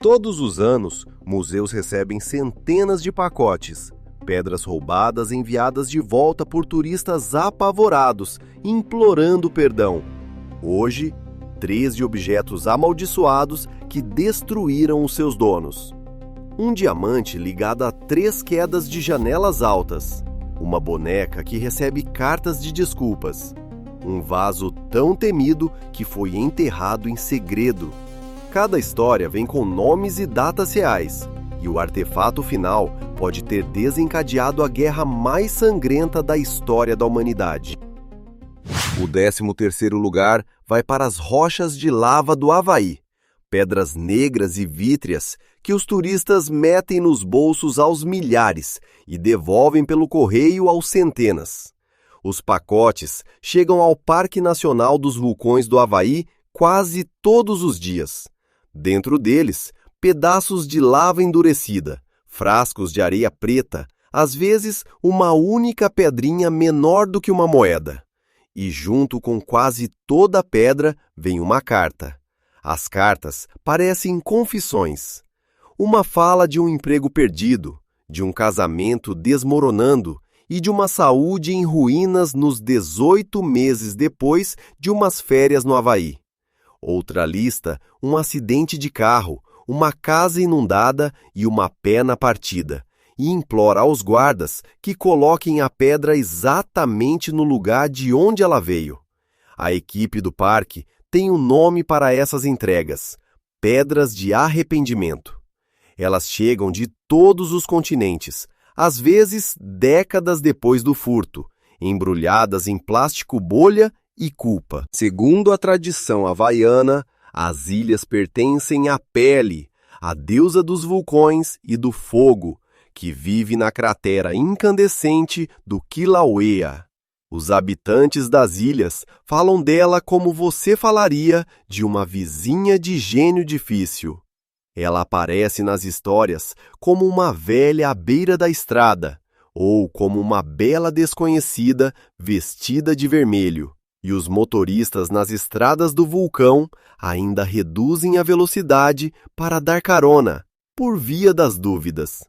Todos os anos, museus recebem centenas de pacotes, pedras roubadas enviadas de volta por turistas apavorados, implorando perdão. Hoje, 13 objetos amaldiçoados que destruíram os seus donos. Um diamante ligado a 3 quedas de janelas altas. Uma boneca que recebe cartas de desculpas. Um vaso tão temido que foi enterrado em segredo. Cada história vem com nomes e datas reais, e o artefato final pode ter desencadeado a guerra mais sangrenta da história da humanidade. O 13º lugar vai para as rochas de lava do Havaí, pedras negras e vítreas que os turistas metem nos bolsos aos milhares e devolvem pelo correio aos centenas. Os pacotes chegam ao Parque Nacional dos Vulcões do Havaí quase todos os dias. Dentro deles, pedaços de lava endurecida, frascos de areia preta, às vezes uma única pedrinha menor do que uma moeda. E junto com quase toda a pedra vem uma carta. As cartas parecem confissões. Uma fala de um emprego perdido, de um casamento desmoronando e de uma saúde em ruínas nos 18 meses depois de umas férias no Havaí. Outra lista, um acidente de carro, uma casa inundada e uma pena partida, e implora aos guardas que coloquem a pedra exatamente no lugar de onde ela veio. A equipe do parque tem um nome para essas entregas: Pedras de Arrependimento. Elas chegam de todos os continentes, às vezes décadas depois do furto, embrulhadas em plástico bolha e culpa. Segundo a tradição havaiana, as ilhas pertencem à Pele, a deusa dos vulcões e do fogo, que vive na cratera incandescente do Kilauea. Os habitantes das ilhas falam dela como você falaria de uma vizinha de gênio difícil. Ela aparece nas histórias como uma velha à beira da estrada, ou como uma bela desconhecida vestida de vermelho. E os motoristas nas estradas do vulcão ainda reduzem a velocidade para dar carona, por via das dúvidas.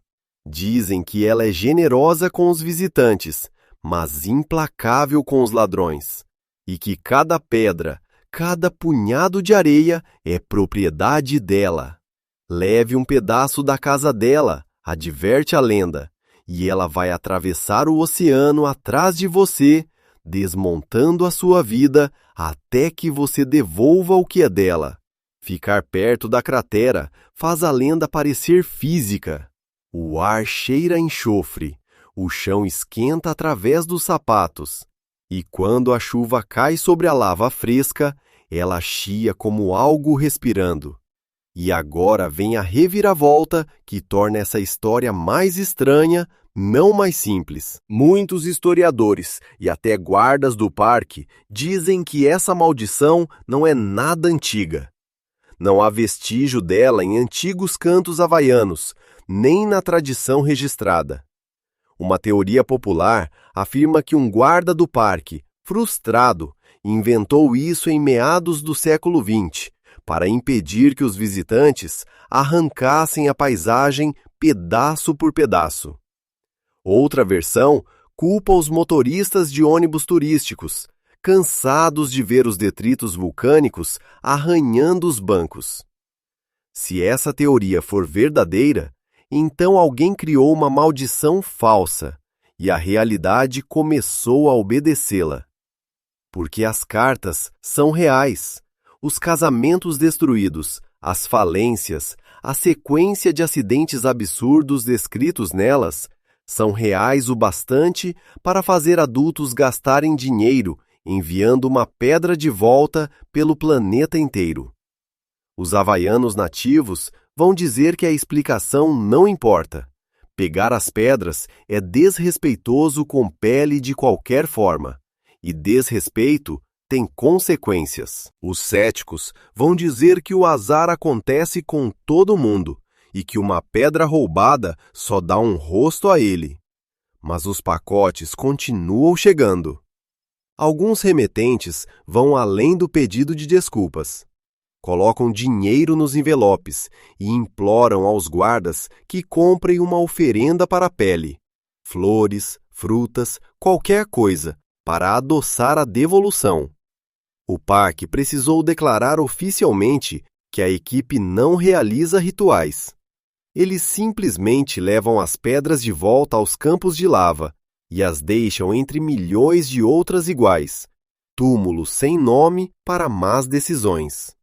Dizem que ela é generosa com os visitantes, mas implacável com os ladrões, e que cada pedra, cada punhado de areia é propriedade dela. Leve um pedaço da casa dela, adverte a lenda, e ela vai atravessar o oceano atrás de você, desmontando a sua vida até que você devolva o que é dela. Ficar perto da cratera faz a lenda parecer física. O ar cheira a enxofre, o chão esquenta através dos sapatos, e quando a chuva cai sobre a lava fresca, ela chia como algo respirando. E agora vem a reviravolta que torna essa história mais estranha, não mais simples. Muitos historiadores e até guardas do parque dizem que essa maldição não é nada antiga. Não há vestígio dela em antigos cantos havaianos, nem na tradição registrada. Uma teoria popular afirma que um guarda do parque, frustrado, inventou isso em meados do século XX, para impedir que os visitantes arrancassem a paisagem pedaço por pedaço. Outra versão culpa os motoristas de ônibus turísticos, cansados de ver os detritos vulcânicos arranhando os bancos. Se essa teoria for verdadeira, então alguém criou uma maldição falsa, e a realidade começou a obedecê-la. Porque as cartas são reais. Os casamentos destruídos, as falências, a sequência de acidentes absurdos descritos nelas são reais o bastante para fazer adultos gastarem dinheiro enviando uma pedra de volta pelo planeta inteiro. Os havaianos nativos vão dizer que a explicação não importa. Pegar as pedras é desrespeitoso com pele de qualquer forma, e desrespeito tem consequências. Os céticos vão dizer que o azar acontece com todo mundo e que uma pedra roubada só dá um rosto a ele. Mas os pacotes continuam chegando. Alguns remetentes vão além do pedido de desculpas. colocam dinheiro nos envelopes e imploram aos guardas que comprem uma oferenda para a pele, flores, frutas, qualquer coisa, para adoçar a devolução. O parque precisou declarar oficialmente que a equipe não realiza rituais. Eles simplesmente levam as pedras de volta aos campos de lava e as deixam entre milhões de outras iguais, túmulos sem nome para más decisões.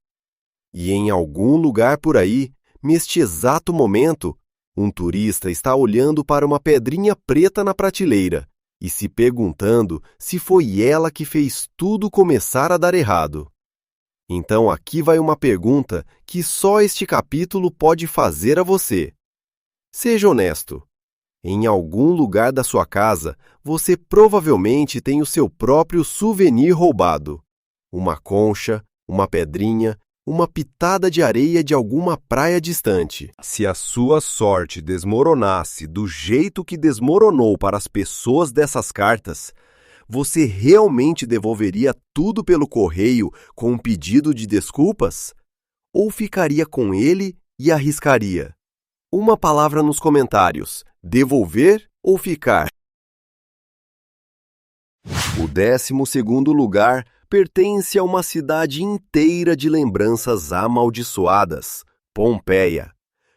E em algum lugar por aí, neste exato momento, um turista está olhando para uma pedrinha preta na prateleira e se perguntando se foi ela que fez tudo começar a dar errado. Então aqui vai uma pergunta que só este capítulo pode fazer a você. Seja honesto. Em algum lugar da sua casa, você provavelmente tem o seu próprio souvenir roubado. Uma concha, uma pedrinha, uma pitada de areia de alguma praia distante. Se a sua sorte desmoronasse do jeito que desmoronou para as pessoas dessas cartas, você realmente devolveria tudo pelo correio com um pedido de desculpas? Ou ficaria com ele e arriscaria? Uma palavra nos comentários: devolver ou ficar? O 12º lugar pertence a uma cidade inteira de lembranças amaldiçoadas, Pompeia.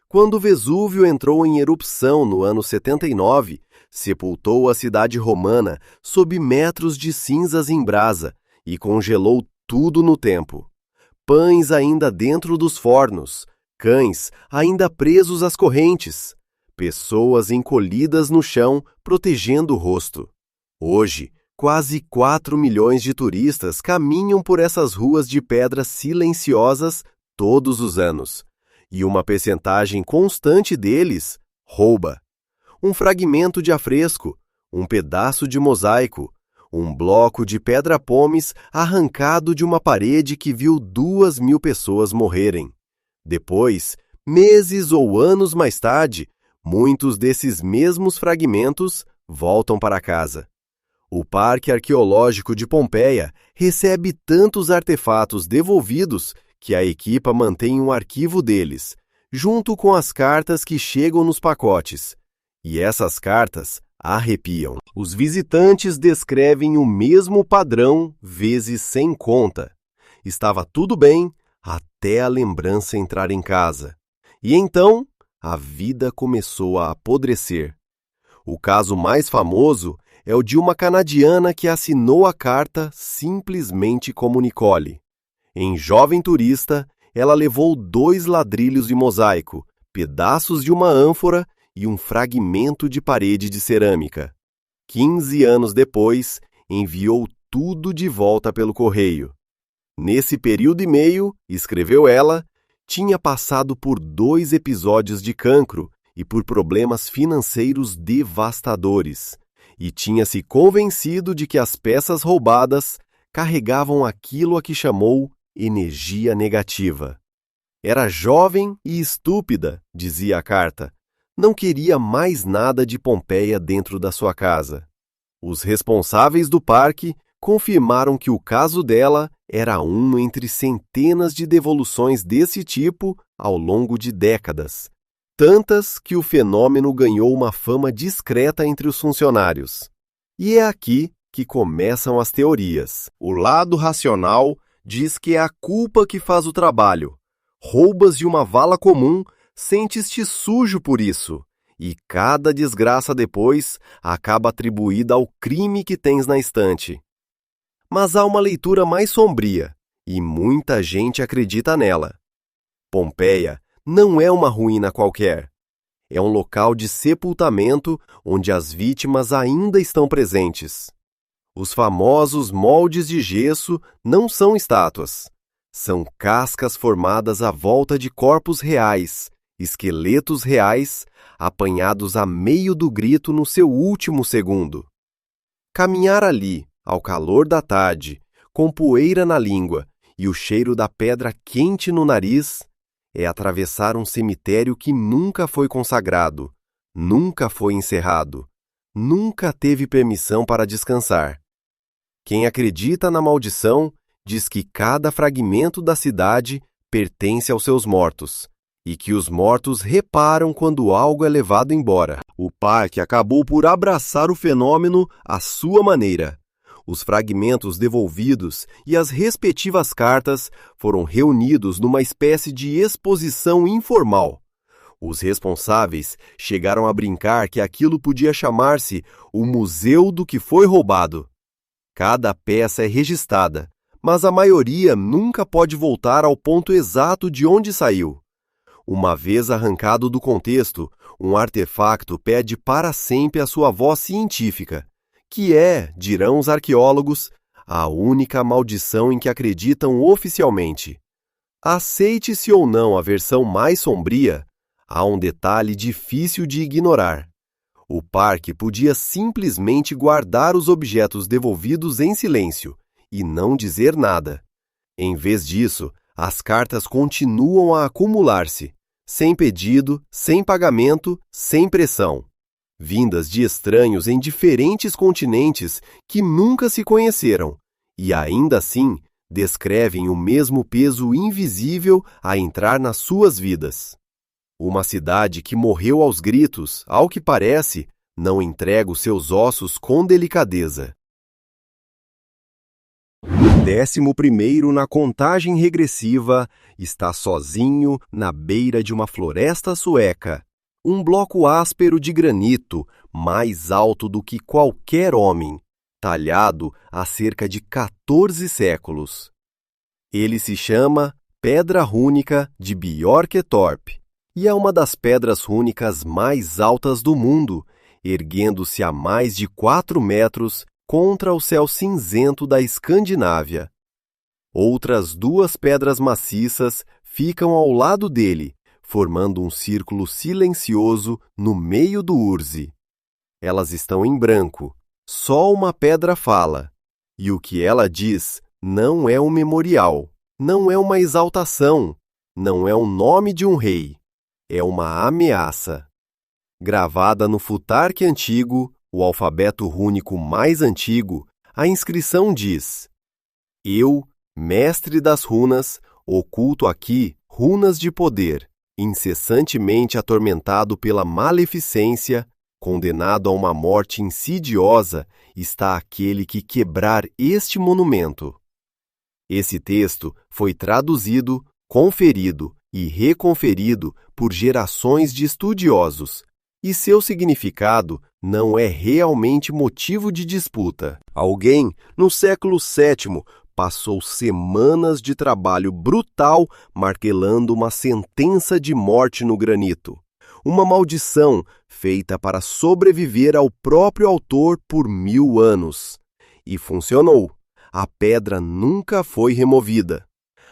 Quando Vesúvio entrou em erupção no ano 79, sepultou a cidade romana sob metros de cinzas em brasa e congelou tudo no tempo. Pães ainda dentro dos fornos, cães ainda presos às correntes, pessoas encolhidas no chão protegendo o rosto. Hoje, quase 4 milhões de turistas caminham por essas ruas de pedras silenciosas todos os anos, e uma percentagem constante deles rouba. Um fragmento de afresco, um pedaço de mosaico, um bloco de pedra-pomes arrancado de uma parede que viu 2.000 pessoas morrerem. Depois, meses ou anos mais tarde, muitos desses mesmos fragmentos voltam para casa. O Parque Arqueológico de Pompeia recebe tantos artefatos devolvidos que a equipa mantém um arquivo deles, junto com as cartas que chegam nos pacotes. E essas cartas arrepiam. Os visitantes descrevem o mesmo padrão vezes sem conta. Estava tudo bem até a lembrança entrar em casa. E então, a vida começou a apodrecer. O caso mais famoso é o de uma canadiana que assinou a carta simplesmente como Nicole. Em Jovem Turista, ela levou 2 ladrilhos de mosaico, pedaços de uma ânfora e um fragmento de parede de cerâmica. 15 anos depois, enviou tudo de volta pelo correio. Nesse período e meio, escreveu ela, tinha passado por 2 episódios de cancro e por problemas financeiros devastadores, e tinha se convencido de que as peças roubadas carregavam aquilo a que chamou energia negativa. Era jovem e estúpida, dizia a carta. Não queria mais nada de Pompeia dentro da sua casa. Os responsáveis do parque confirmaram que o caso dela era um entre centenas de devoluções desse tipo ao longo de décadas. Tantas que o fenômeno ganhou uma fama discreta entre os funcionários. E é aqui que começam as teorias. O lado racional diz que é a culpa que faz o trabalho. Roubas de uma vala comum, sentes-te sujo por isso, e cada desgraça depois acaba atribuída ao crime que tens na estante. Mas há uma leitura mais sombria, e muita gente acredita nela. Pompeia não é uma ruína qualquer. É um local de sepultamento onde as vítimas ainda estão presentes. Os famosos moldes de gesso não são estátuas. São cascas formadas à volta de corpos reais, esqueletos reais, apanhados a meio do grito no seu último segundo. Caminhar ali, ao calor da tarde, com poeira na língua e o cheiro da pedra quente no nariz, é atravessar um cemitério que nunca foi consagrado, nunca foi encerrado, nunca teve permissão para descansar. Quem acredita na maldição diz que cada fragmento da cidade pertence aos seus mortos, e que os mortos reparam quando algo é levado embora. O parque acabou por abraçar o fenômeno à sua maneira. Os fragmentos devolvidos e as respectivas cartas foram reunidos numa espécie de exposição informal. Os responsáveis chegaram a brincar que aquilo podia chamar-se o Museu do que foi roubado. Cada peça é registrada, mas a maioria nunca pode voltar ao ponto exato de onde saiu. Uma vez arrancado do contexto, um artefacto perde para sempre a sua voz científica, que é, dirão os arqueólogos, a única maldição em que acreditam oficialmente. Aceite-se ou não a versão mais sombria, há um detalhe difícil de ignorar. O parque podia simplesmente guardar os objetos devolvidos em silêncio e não dizer nada. Em vez disso, as cartas continuam a acumular-se, sem pedido, sem pagamento, sem pressão, vindas de estranhos em diferentes continentes que nunca se conheceram, e ainda assim descrevem o mesmo peso invisível a entrar nas suas vidas. Uma cidade que morreu aos gritos, ao que parece, não entrega os seus ossos com delicadeza. 11º na contagem regressiva está sozinho na beira de uma floresta sueca. Um bloco áspero de granito, mais alto do que qualquer homem, talhado há cerca de 14 séculos. Ele se chama Pedra Rúnica de Björketorp e é uma das pedras rúnicas mais altas do mundo, erguendo-se a mais de 4 metros contra o céu cinzento da Escandinávia. Outras 2 pedras maciças ficam ao lado dele, formando um círculo silencioso no meio do Urze. Elas estão em branco, só uma pedra fala, e o que ela diz não é um memorial, não é uma exaltação, não é o nome de um rei, é uma ameaça. Gravada no futarque antigo, o alfabeto rúnico mais antigo, a inscrição diz: Eu, mestre das runas, oculto aqui runas de poder, incessantemente atormentado pela maleficência, condenado a uma morte insidiosa, está aquele que quebrar este monumento. Esse texto foi traduzido, conferido e reconferido por gerações de estudiosos, e seu significado não é realmente motivo de disputa. Alguém, no século VII, passou semanas de trabalho brutal martelando uma sentença de morte no granito. Uma maldição feita para sobreviver ao próprio autor por 1000 anos. E funcionou. A pedra nunca foi removida.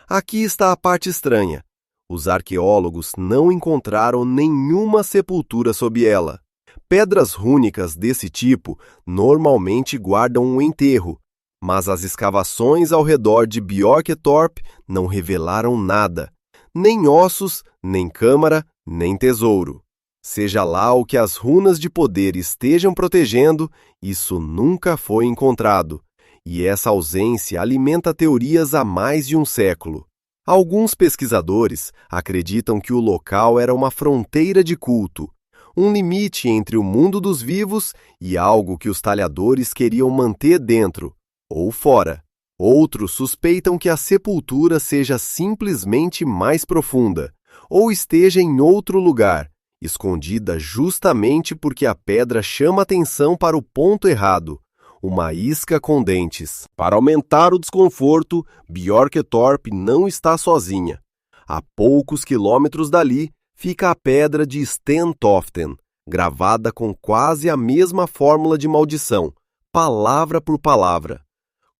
Aqui está a parte estranha. Os arqueólogos não encontraram nenhuma sepultura sob ela. Pedras rúnicas desse tipo normalmente guardam um enterro, mas as escavações ao redor de Björketorp não revelaram nada, nem ossos, nem câmara, nem tesouro. Seja lá o que as runas de poder estejam protegendo, isso nunca foi encontrado, e essa ausência alimenta teorias há mais de um século. Alguns pesquisadores acreditam que o local era uma fronteira de culto, um limite entre o mundo dos vivos e algo que os talhadores queriam manter dentro, ou fora. Outros suspeitam que a sepultura seja simplesmente mais profunda, ou esteja em outro lugar, escondida justamente porque a pedra chama atenção para o ponto errado, uma isca com dentes. Para aumentar o desconforto, Björketorp não está sozinha. A poucos quilômetros dali fica a pedra de Stentoften, gravada com quase a mesma fórmula de maldição, palavra por palavra.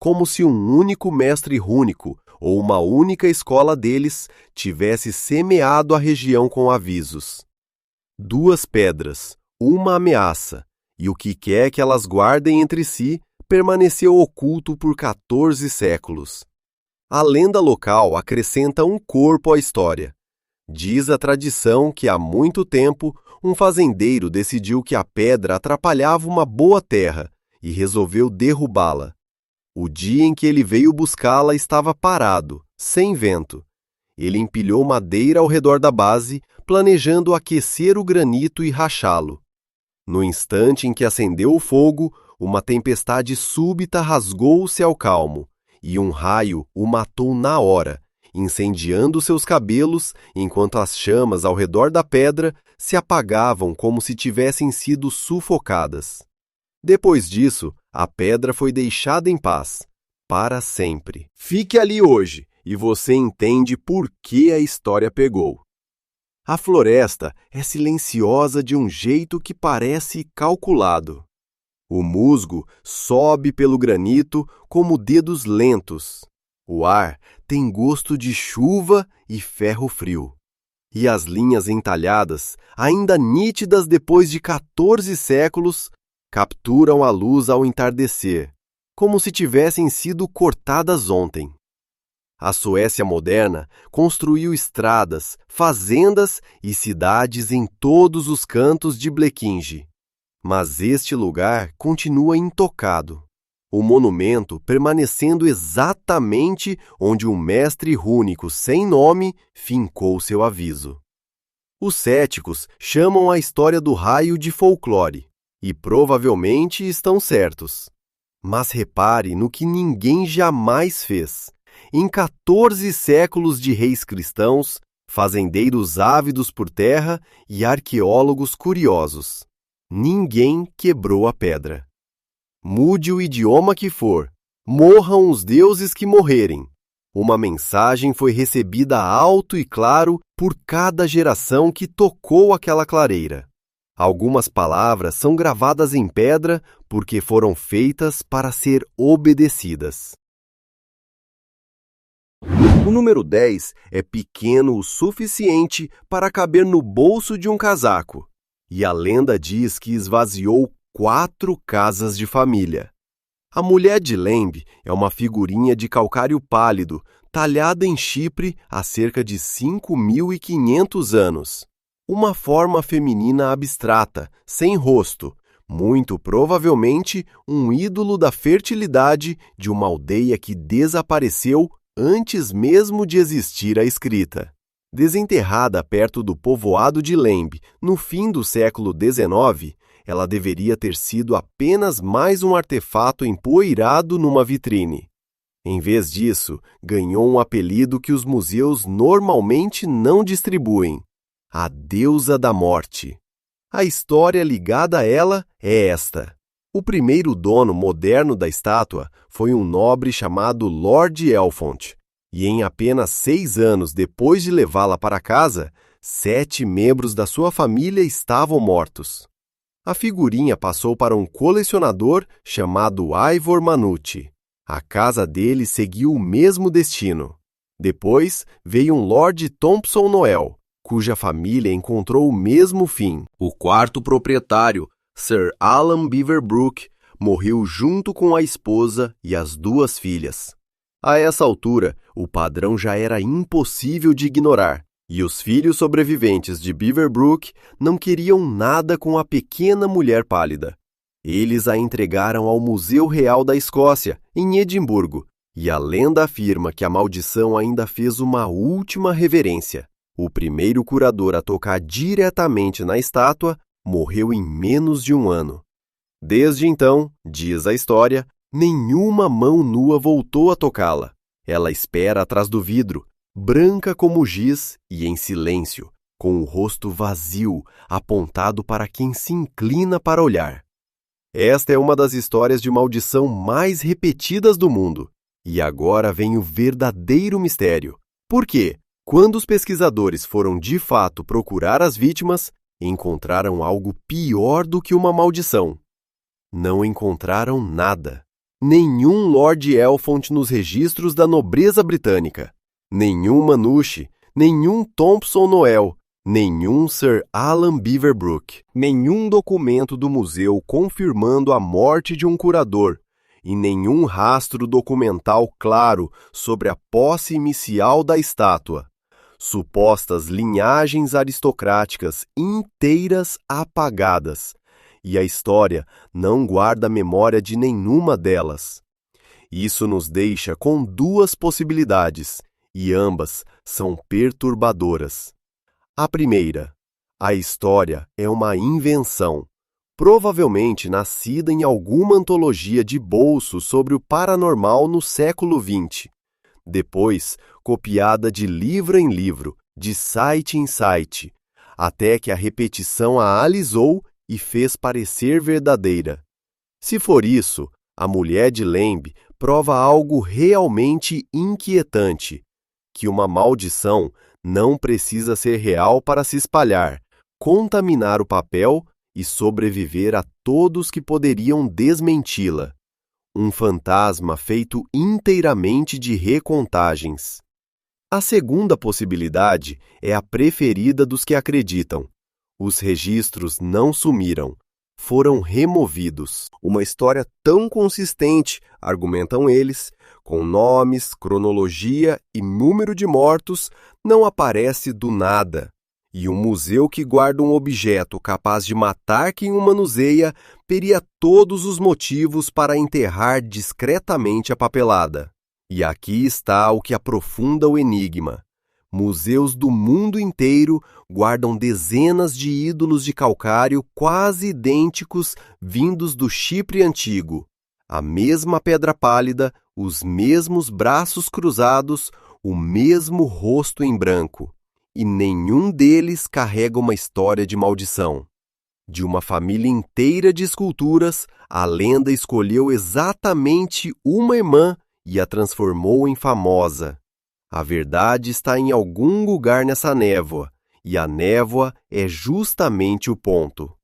Como se um único mestre rúnico ou uma única escola deles tivesse semeado a região com avisos. 2 pedras, uma ameaça, e o que quer que elas guardem entre si permaneceu oculto por 14 séculos. A lenda local acrescenta um corpo à história. Diz a tradição que há muito tempo um fazendeiro decidiu que a pedra atrapalhava uma boa terra e resolveu derrubá-la. O dia em que ele veio buscá-la estava parado, sem vento, Ele empilhou madeira ao redor da base, planejando aquecer o granito e rachá-lo. No instante em que acendeu o fogo, uma tempestade súbita rasgou-se ao calmo, e um raio o matou na hora, incendiando seus cabelos, enquanto as chamas ao redor da pedra se apagavam como se tivessem sido sufocadas. Depois disso, a pedra foi deixada em paz, para sempre. Fique ali hoje, e você entende por que a história pegou. A floresta é silenciosa de um jeito que parece calculado. O musgo sobe pelo granito como dedos lentos. O ar tem gosto de chuva e ferro frio. E as linhas entalhadas, ainda nítidas depois de 14 séculos, capturam a luz ao entardecer, como se tivessem sido cortadas ontem. A Suécia moderna construiu estradas, fazendas e cidades em todos os cantos de Blekinge. Mas este lugar continua intocado, o monumento permanecendo exatamente onde um mestre rúnico sem nome fincou seu aviso. Os céticos chamam a história do raio de folclore, e provavelmente estão certos. Mas repare no que ninguém jamais fez. Em 14 séculos de reis cristãos, fazendeiros ávidos por terra e arqueólogos curiosos, ninguém quebrou a pedra. Mude o idioma que for, morram os deuses que morrerem. Uma mensagem foi recebida alto e claro por cada geração que tocou aquela clareira. Algumas palavras são gravadas em pedra porque foram feitas para ser obedecidas. O número 10 é pequeno o suficiente para caber no bolso de um casaco, e a lenda diz que esvaziou 4 casas de família. A mulher de Lembe é uma figurinha de calcário pálido, talhada em Chipre há cerca de 5.500 anos. Uma forma feminina abstrata, sem rosto, muito provavelmente um ídolo da fertilidade de uma aldeia que desapareceu antes mesmo de existir a escrita. Desenterrada perto do povoado de Lembe, no fim do século XIX, ela deveria ter sido apenas mais um artefato empoeirado numa vitrine. Em vez disso, ganhou um apelido que os museus normalmente não distribuem: a deusa da morte. A história ligada a ela é esta. O primeiro dono moderno da estátua foi um nobre chamado Lord Elfont, e em apenas 6 anos depois de levá-la para casa, 7 membros da sua família estavam mortos. A figurinha passou para um colecionador chamado Ivor Manucci. A casa dele seguiu o mesmo destino. Depois veio um Lord Thompson Noel, cuja família encontrou o mesmo fim. O quarto proprietário, Sir Alan Beaverbrook, morreu junto com a esposa e as 2 filhas. A essa altura, o padrão já era impossível de ignorar, e os filhos sobreviventes de Beaverbrook não queriam nada com a pequena mulher pálida. Eles a entregaram ao Museu Real da Escócia, em Edimburgo, e a lenda afirma que a maldição ainda fez uma última reverência. O primeiro curador a tocar diretamente na estátua morreu em menos de 1 ano. Desde então, diz a história, nenhuma mão nua voltou a tocá-la. Ela espera atrás do vidro, branca como giz e em silêncio, com o rosto vazio, apontado para quem se inclina para olhar. Esta é uma das histórias de maldição mais repetidas do mundo. E agora vem o verdadeiro mistério. Por quê? Quando os pesquisadores foram de fato procurar as vítimas, encontraram algo pior do que uma maldição. Não encontraram nada. Nenhum Lord Elfont nos registros da nobreza britânica. Nenhum Manucci, nenhum Thompson Noel, nenhum Sir Alan Beaverbrook. Nenhum documento do museu confirmando a morte de um curador. E nenhum rastro documental claro sobre a posse inicial da estátua. Supostas linhagens aristocráticas inteiras apagadas, e a história não guarda memória de nenhuma delas. Isso nos deixa com 2 possibilidades, e ambas são perturbadoras. A primeira: a história é uma invenção, provavelmente nascida em alguma antologia de bolso sobre o paranormal no século XX. Depois, copiada de livro em livro, de site em site, até que a repetição a alisou e fez parecer verdadeira. Se for isso, a mulher de Lembe prova algo realmente inquietante, que uma maldição não precisa ser real para se espalhar, contaminar o papel e sobreviver a todos que poderiam desmenti-la. Um fantasma feito inteiramente de recontagens. A segunda possibilidade é a preferida dos que acreditam. Os registros não sumiram, foram removidos. Uma história tão consistente, argumentam eles, com nomes, cronologia e número de mortos, não aparece do nada. E um museu que guarda um objeto capaz de matar quem o manuseia teria todos os motivos para enterrar discretamente a papelada. E aqui está o que aprofunda o enigma. Museus do mundo inteiro guardam dezenas de ídolos de calcário quase idênticos vindos do Chipre antigo. A mesma pedra pálida, os mesmos braços cruzados, o mesmo rosto em branco. E nenhum deles carrega uma história de maldição. De uma família inteira de esculturas, a lenda escolheu exatamente uma irmã e a transformou em famosa. A verdade está em algum lugar nessa névoa, e a névoa é justamente o ponto.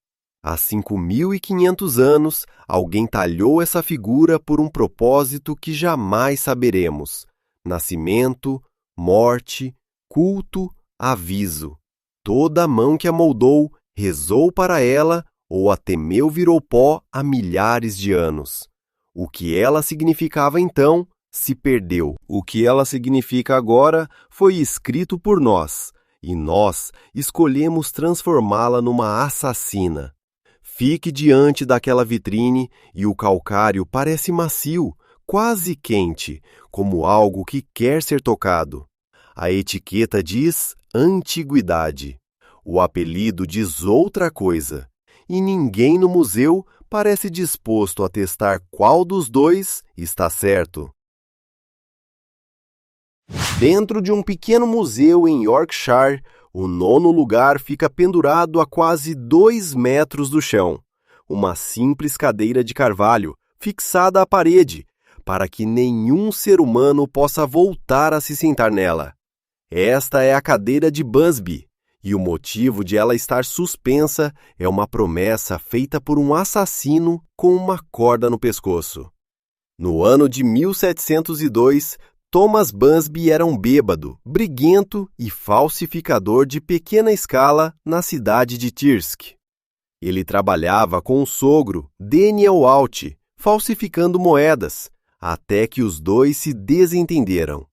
Há 5.500 anos, alguém talhou essa figura por um propósito que jamais saberemos. Nascimento, morte, culto, aviso. Toda mão que a moldou rezou para ela ou a temeu virou pó há milhares de anos. O que ela significava então se perdeu. O que ela significa agora foi escrito por nós, e nós escolhemos transformá-la numa assassina. Fique diante daquela vitrine e o calcário parece macio, quase quente, como algo que quer ser tocado. A etiqueta diz antiguidade. O apelido diz outra coisa, e ninguém no museu parece disposto a testar qual dos dois está certo. Dentro de um pequeno museu em Yorkshire, o nono lugar fica pendurado a quase 2 metros do chão. Uma simples cadeira de carvalho, fixada à parede, para que nenhum ser humano possa voltar a se sentar nela. Esta é a cadeira de Busby, e o motivo de ela estar suspensa é uma promessa feita por um assassino com uma corda no pescoço. No ano de 1702, Thomas Busby era um bêbado, briguento e falsificador de pequena escala na cidade de Thirsk. Ele trabalhava com o sogro, Daniel Alt, falsificando moedas, até que os dois se desentenderam.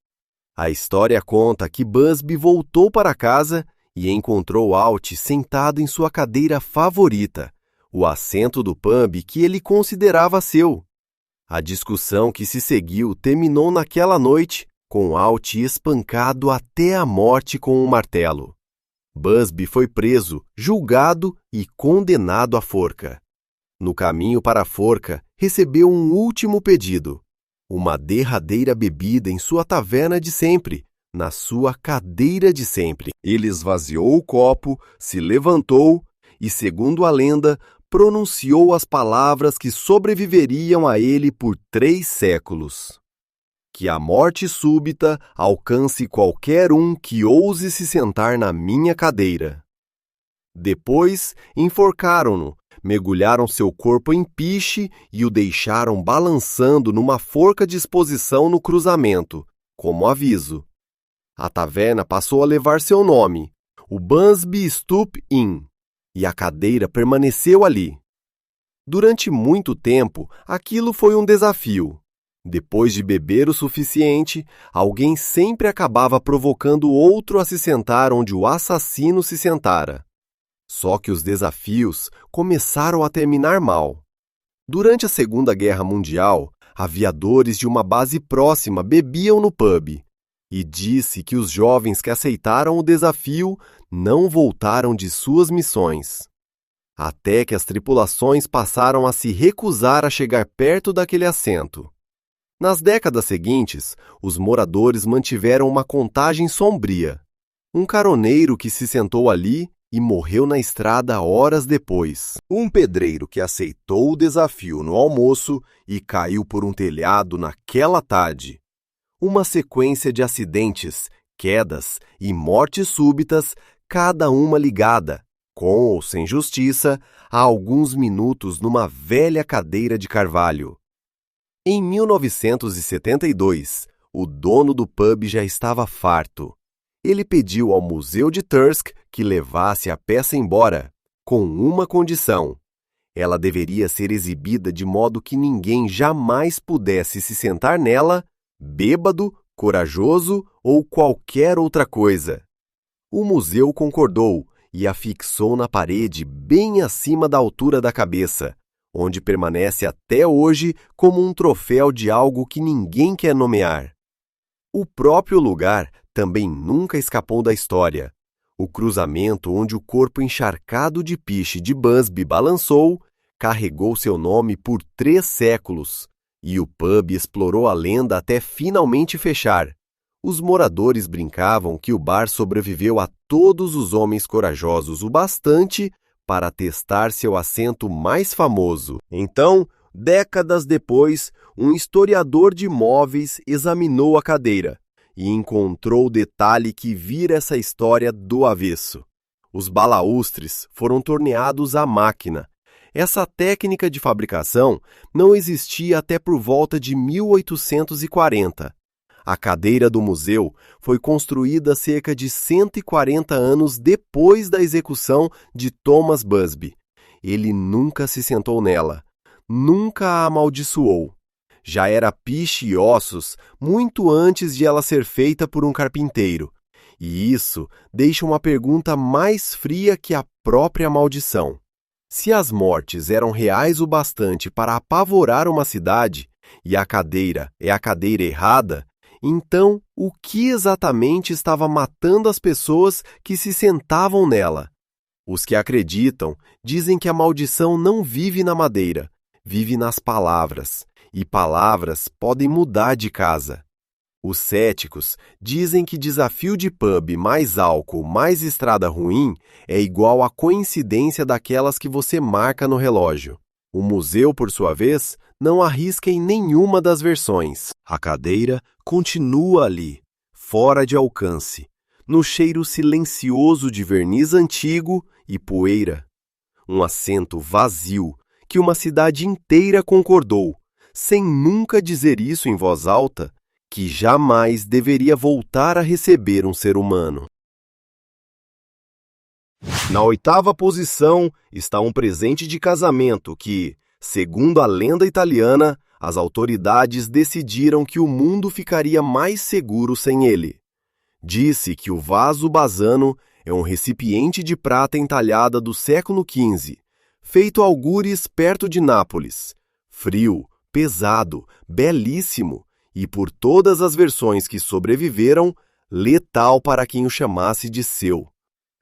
A história conta que Busby voltou para casa e encontrou Alt sentado em sua cadeira favorita, o assento do pub que ele considerava seu. A discussão que se seguiu terminou naquela noite, com Alt espancado até a morte com um martelo. Busby foi preso, julgado e condenado à forca. No caminho para a forca, recebeu um último pedido: uma derradeira bebida em sua taverna de sempre, na sua cadeira de sempre. Ele esvaziou o copo, se levantou e, segundo a lenda, pronunciou as palavras que sobreviveriam a ele por 3 séculos. Que a morte súbita alcance qualquer um que ouse se sentar na minha cadeira. Depois, enforcaram-no, mergulharam seu corpo em piche e o deixaram balançando numa forca de exposição no cruzamento, como aviso. A taverna passou a levar seu nome, o Busby Stoop Inn, e a cadeira permaneceu ali. Durante muito tempo, aquilo foi um desafio. Depois de beber o suficiente, alguém sempre acabava provocando outro a se sentar onde o assassino se sentara. Só que os desafios começaram a terminar mal. Durante a Segunda Guerra Mundial, aviadores de uma base próxima bebiam no pub. e disse que os jovens que aceitaram o desafio não voltaram de suas missões. Até que as tripulações passaram a se recusar a chegar perto daquele assento. Nas décadas seguintes, os moradores mantiveram uma contagem sombria. Um caroneiro que se sentou ali e morreu na estrada horas depois. Um pedreiro que aceitou o desafio no almoço e caiu por um telhado naquela tarde. Uma sequência de acidentes, quedas e mortes súbitas, cada uma ligada, com ou sem justiça, a alguns minutos numa velha cadeira de carvalho. Em 1972, o dono do pub já estava farto. Ele pediu ao Museu de Thirsk que levasse a peça embora, com uma condição. Ela deveria ser exibida de modo que ninguém jamais pudesse se sentar nela, bêbado, corajoso ou qualquer outra coisa. O museu concordou e a fixou na parede bem acima da altura da cabeça, onde permanece até hoje como um troféu de algo que ninguém quer nomear. O próprio lugar também nunca escapou da história. O cruzamento onde o corpo encharcado de piche de Busby balançou carregou seu nome por 3 séculos, e o pub explorou a lenda até finalmente fechar. Os moradores brincavam que o bar sobreviveu a todos os homens corajosos o bastante para testar seu assento mais famoso. Então, décadas depois, um historiador de móveis examinou a cadeira e encontrou o detalhe que vira essa história do avesso. Os balaústres foram torneados à máquina. Essa técnica de fabricação não existia até por volta de 1840. A cadeira do museu foi construída cerca de 140 anos depois da execução de Thomas Busby. Ele nunca se sentou nela, nunca a amaldiçoou. Já era piche e ossos muito antes de ela ser feita por um carpinteiro. E isso deixa uma pergunta mais fria que a própria maldição. Se as mortes eram reais o bastante para apavorar uma cidade, e a cadeira é a cadeira errada, então o que exatamente estava matando as pessoas que se sentavam nela? Os que acreditam dizem que a maldição não vive na madeira, vive nas palavras, e palavras podem mudar de casa. Os céticos dizem que desafio de pub mais álcool mais estrada ruim é igual à coincidência daquelas que você marca no relógio. O museu, por sua vez, não arrisca em nenhuma das versões. A cadeira continua ali, fora de alcance, no cheiro silencioso de verniz antigo e poeira. Um assento vazio que uma cidade inteira concordou, sem nunca dizer isso em voz alta, que jamais deveria voltar a receber um ser humano. Na 8ª posição está um presente de casamento que, segundo a lenda italiana, as autoridades decidiram que o mundo ficaria mais seguro sem ele. Disse que o vaso basano é um recipiente de prata entalhada do século XV, feito a algures perto de Nápoles. Frio, pesado, belíssimo, e por todas as versões que sobreviveram, letal para quem o chamasse de seu.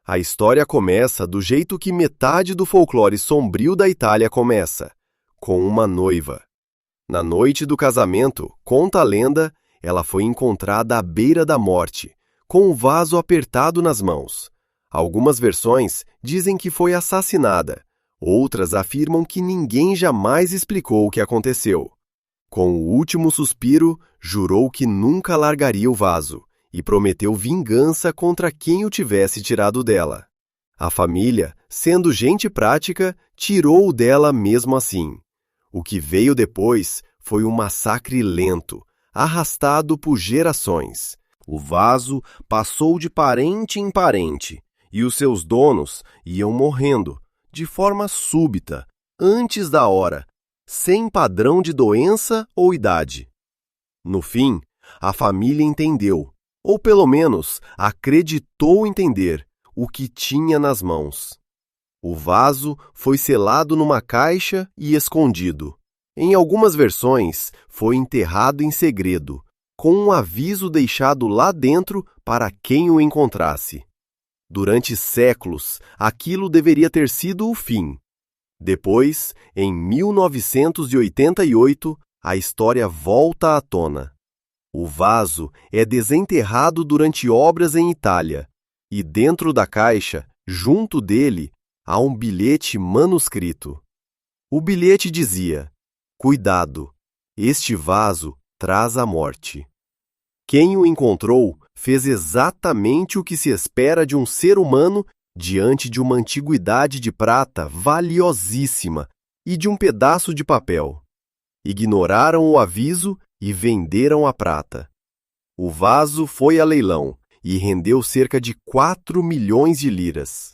A história começa do jeito que metade do folclore sombrio da Itália começa, com uma noiva. Na noite do casamento, conta a lenda, ela foi encontrada à beira da morte, com o vaso apertado nas mãos. Algumas versões dizem que foi assassinada, outras afirmam que ninguém jamais explicou o que aconteceu. Com o último suspiro, jurou que nunca largaria o vaso e prometeu vingança contra quem o tivesse tirado dela. A família, sendo gente prática, tirou-o dela mesmo assim. O que veio depois foi um massacre lento, arrastado por gerações. O vaso passou de parente em parente, e os seus donos iam morrendo, de forma súbita, antes da hora, sem padrão de doença ou idade. No fim, a família entendeu, ou pelo menos acreditou entender, o que tinha nas mãos. O vaso foi selado numa caixa e escondido. Em algumas versões, foi enterrado em segredo, com um aviso deixado lá dentro para quem o encontrasse. Durante séculos, aquilo deveria ter sido o fim. Depois, em 1988, a história volta à tona. O vaso é desenterrado durante obras em Itália, e dentro da caixa, junto dele, há um bilhete manuscrito. O bilhete dizia: "Cuidado, este vaso traz a morte." Quem o encontrou fez exatamente o que se espera de um ser humano diante de uma antiguidade de prata valiosíssima e de um pedaço de papel. Ignoraram o aviso e venderam a prata. O vaso foi a leilão e rendeu cerca de 4 milhões de liras.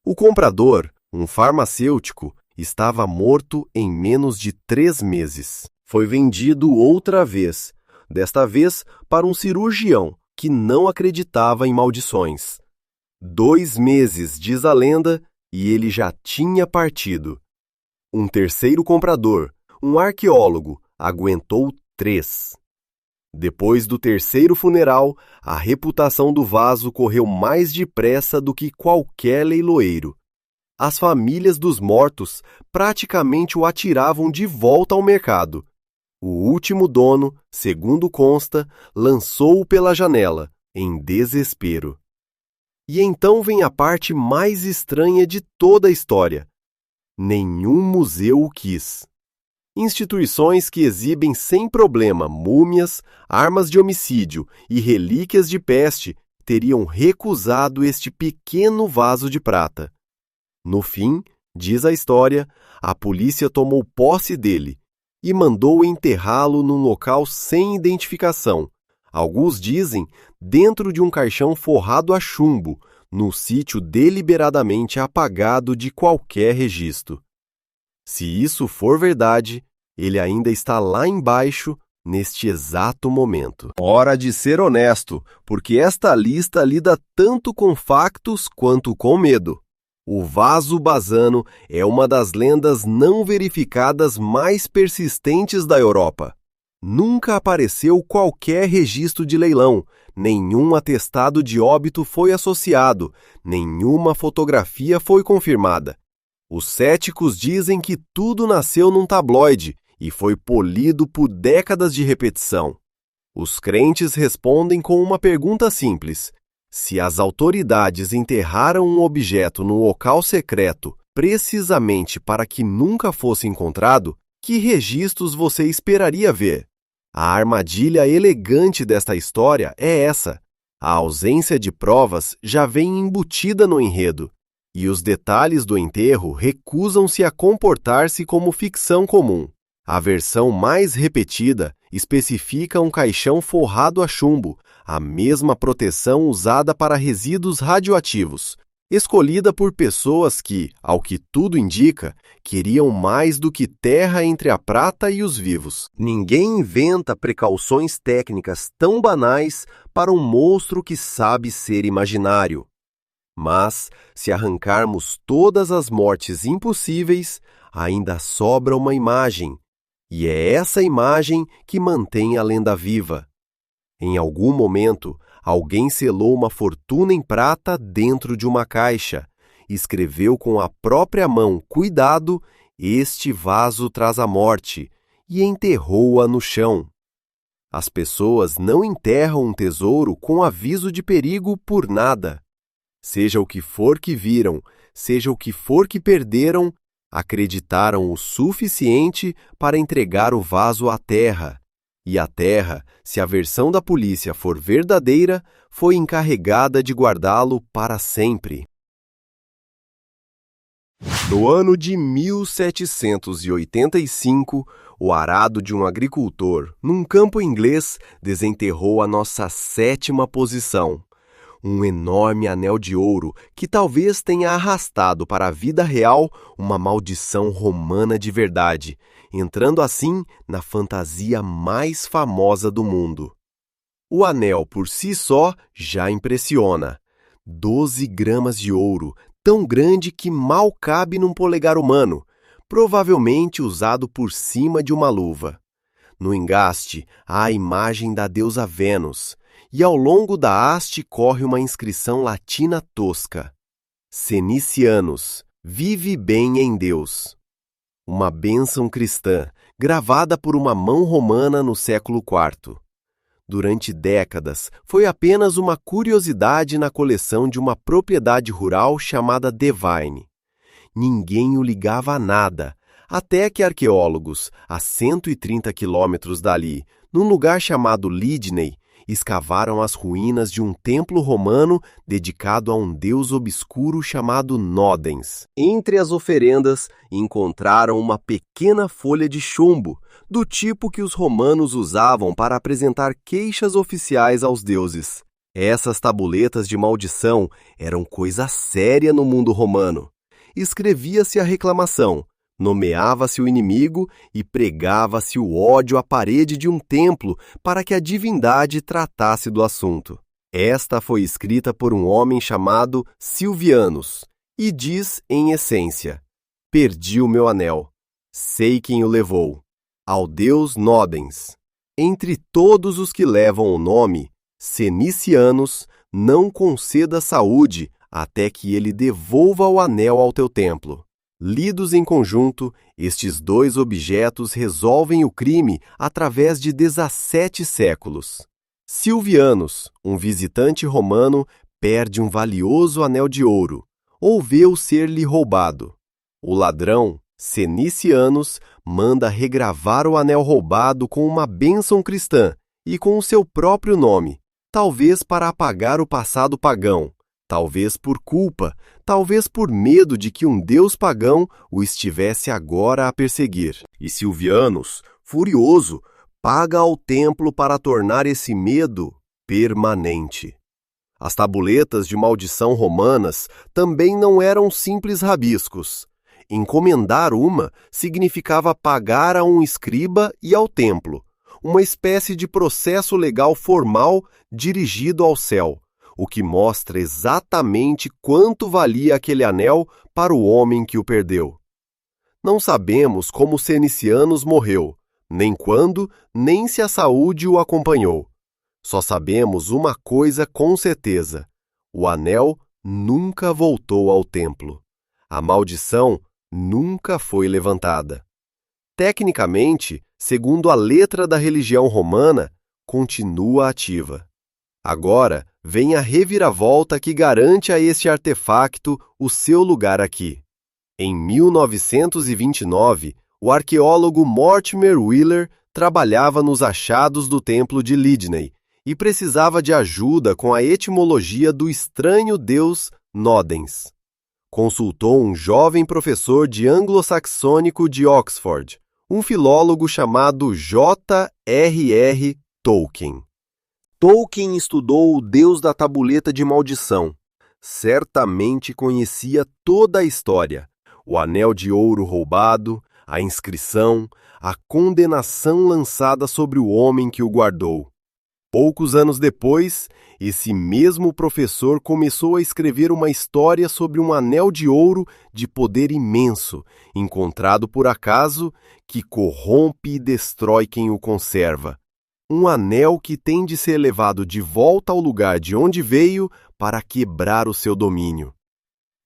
O comprador, um farmacêutico, estava morto em menos de 3 meses. Foi vendido outra vez, desta vez para um cirurgião que não acreditava em maldições. 2 meses, diz a lenda, e ele já tinha partido. Um terceiro comprador, um arqueólogo, aguentou 3. Depois do terceiro funeral, a reputação do vaso correu mais depressa do que qualquer leiloeiro. As famílias dos mortos praticamente o atiravam de volta ao mercado. O último dono, segundo consta, lançou-o pela janela, em desespero. E então vem a parte mais estranha de toda a história. Nenhum museu o quis. Instituições que exibem sem problema múmias, armas de homicídio e relíquias de peste teriam recusado este pequeno vaso de prata. No fim, diz a história, a polícia tomou posse dele e mandou enterrá-lo num local sem identificação. Alguns dizem dentro de um caixão forrado a chumbo, num sítio deliberadamente apagado de qualquer registro. Se isso for verdade, ele ainda está lá embaixo, neste exato momento. Hora de ser honesto, porque esta lista lida tanto com factos quanto com medo. O vaso basano é uma das lendas não verificadas mais persistentes da Europa. Nunca apareceu qualquer registro de leilão, nenhum atestado de óbito foi associado, nenhuma fotografia foi confirmada. Os céticos dizem que tudo nasceu num tabloide e foi polido por décadas de repetição. Os crentes respondem com uma pergunta simples: se as autoridades enterraram um objeto num local secreto precisamente para que nunca fosse encontrado, que registros você esperaria ver? A armadilha elegante desta história é essa: a ausência de provas já vem embutida no enredo, e os detalhes do enterro recusam-se a comportar-se como ficção comum. A versão mais repetida especifica um caixão forrado a chumbo, a mesma proteção usada para resíduos radioativos, escolhida por pessoas que, ao que tudo indica, queriam mais do que terra entre a prata e os vivos. Ninguém inventa precauções técnicas tão banais para um monstro que sabe ser imaginário. Mas, se arrancarmos todas as mortes impossíveis, ainda sobra uma imagem, e é essa imagem que mantém a lenda viva. Em algum momento, alguém selou uma fortuna em prata dentro de uma caixa, escreveu com a própria mão: "Cuidado, este vaso traz a morte", e enterrou-a no chão. As pessoas não enterram um tesouro com aviso de perigo por nada. Seja o que for que viram, seja o que for que perderam, acreditaram o suficiente para entregar o vaso à terra. E a terra, se a versão da polícia for verdadeira, foi encarregada de guardá-lo para sempre. No ano de 1785, o arado de um agricultor, num campo inglês, desenterrou a nossa 7ª posição. Um enorme anel de ouro que talvez tenha arrastado para a vida real uma maldição romana de verdade, entrando assim na fantasia mais famosa do mundo. O anel por si só já impressiona. 12 gramas de ouro, tão grande que mal cabe num polegar humano, provavelmente usado por cima de uma luva. No engaste, há a imagem da deusa Vênus, e ao longo da haste corre uma inscrição latina tosca. Senicianos, vive bem em Deus. Uma bênção cristã, gravada por uma mão romana no século IV. Durante décadas, foi apenas uma curiosidade na coleção de uma propriedade rural chamada Devine. Ninguém o ligava a nada, até que arqueólogos, a 130 quilômetros dali, num lugar chamado Lydney, escavaram as ruínas de um templo romano dedicado a um deus obscuro chamado Nodens. Entre as oferendas, encontraram uma pequena folha de chumbo, do tipo que os romanos usavam para apresentar queixas oficiais aos deuses. Essas tabuletas de maldição eram coisa séria no mundo romano. Escrevia-se a reclamação, nomeava-se o inimigo e pregava-se o ódio à parede de um templo para que a divindade tratasse do assunto. Esta foi escrita por um homem chamado Silvianus e diz, em essência: perdi o meu anel. Sei quem o levou. Ao deus Nodens. Entre todos os que levam o nome, Senicianos, não conceda saúde até que ele devolva o anel ao teu templo. Lidos em conjunto, estes dois objetos resolvem o crime através de 17 séculos. Silvianus, um visitante romano, perde um valioso anel de ouro, ou vê-o ser-lhe roubado. O ladrão, Senicianos, manda regravar o anel roubado com uma bênção cristã e com o seu próprio nome, talvez para apagar o passado pagão, talvez por culpa, talvez por medo de que um deus pagão o estivesse agora a perseguir. E Silvianus, furioso, paga ao templo para tornar esse medo permanente. As tabuletas de maldição romanas também não eram simples rabiscos. Encomendar uma significava pagar a um escriba e ao templo, uma espécie de processo legal formal dirigido ao céu, o que mostra exatamente quanto valia aquele anel para o homem que o perdeu. Não sabemos como Senicianos morreu, nem quando, nem se a saúde o acompanhou. Só sabemos uma coisa com certeza: o anel nunca voltou ao templo. A maldição nunca foi levantada. Tecnicamente, segundo a letra da religião romana, continua ativa. Agora vem a reviravolta que garante a este artefacto o seu lugar aqui. Em 1929, o arqueólogo Mortimer Wheeler trabalhava nos achados do templo de Lydney e precisava de ajuda com a etimologia do estranho deus Nodens. Consultou um jovem professor de anglo-saxônico de Oxford, um filólogo chamado J.R.R. Tolkien. Tolkien estudou o deus da tabuleta de maldição. Certamente conhecia toda a história: o anel de ouro roubado, a inscrição, a condenação lançada sobre o homem que o guardou. Poucos anos depois, esse mesmo professor começou a escrever uma história sobre um anel de ouro de poder imenso, encontrado por acaso, que corrompe e destrói quem o conserva. Um anel que tem de ser levado de volta ao lugar de onde veio para quebrar o seu domínio.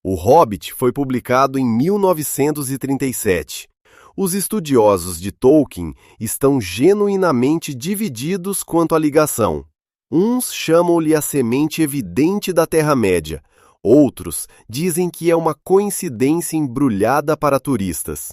O Hobbit foi publicado em 1937. Os estudiosos de Tolkien estão genuinamente divididos quanto à ligação. Uns chamam-lhe a semente evidente da Terra-média, outros dizem que é uma coincidência embrulhada para turistas.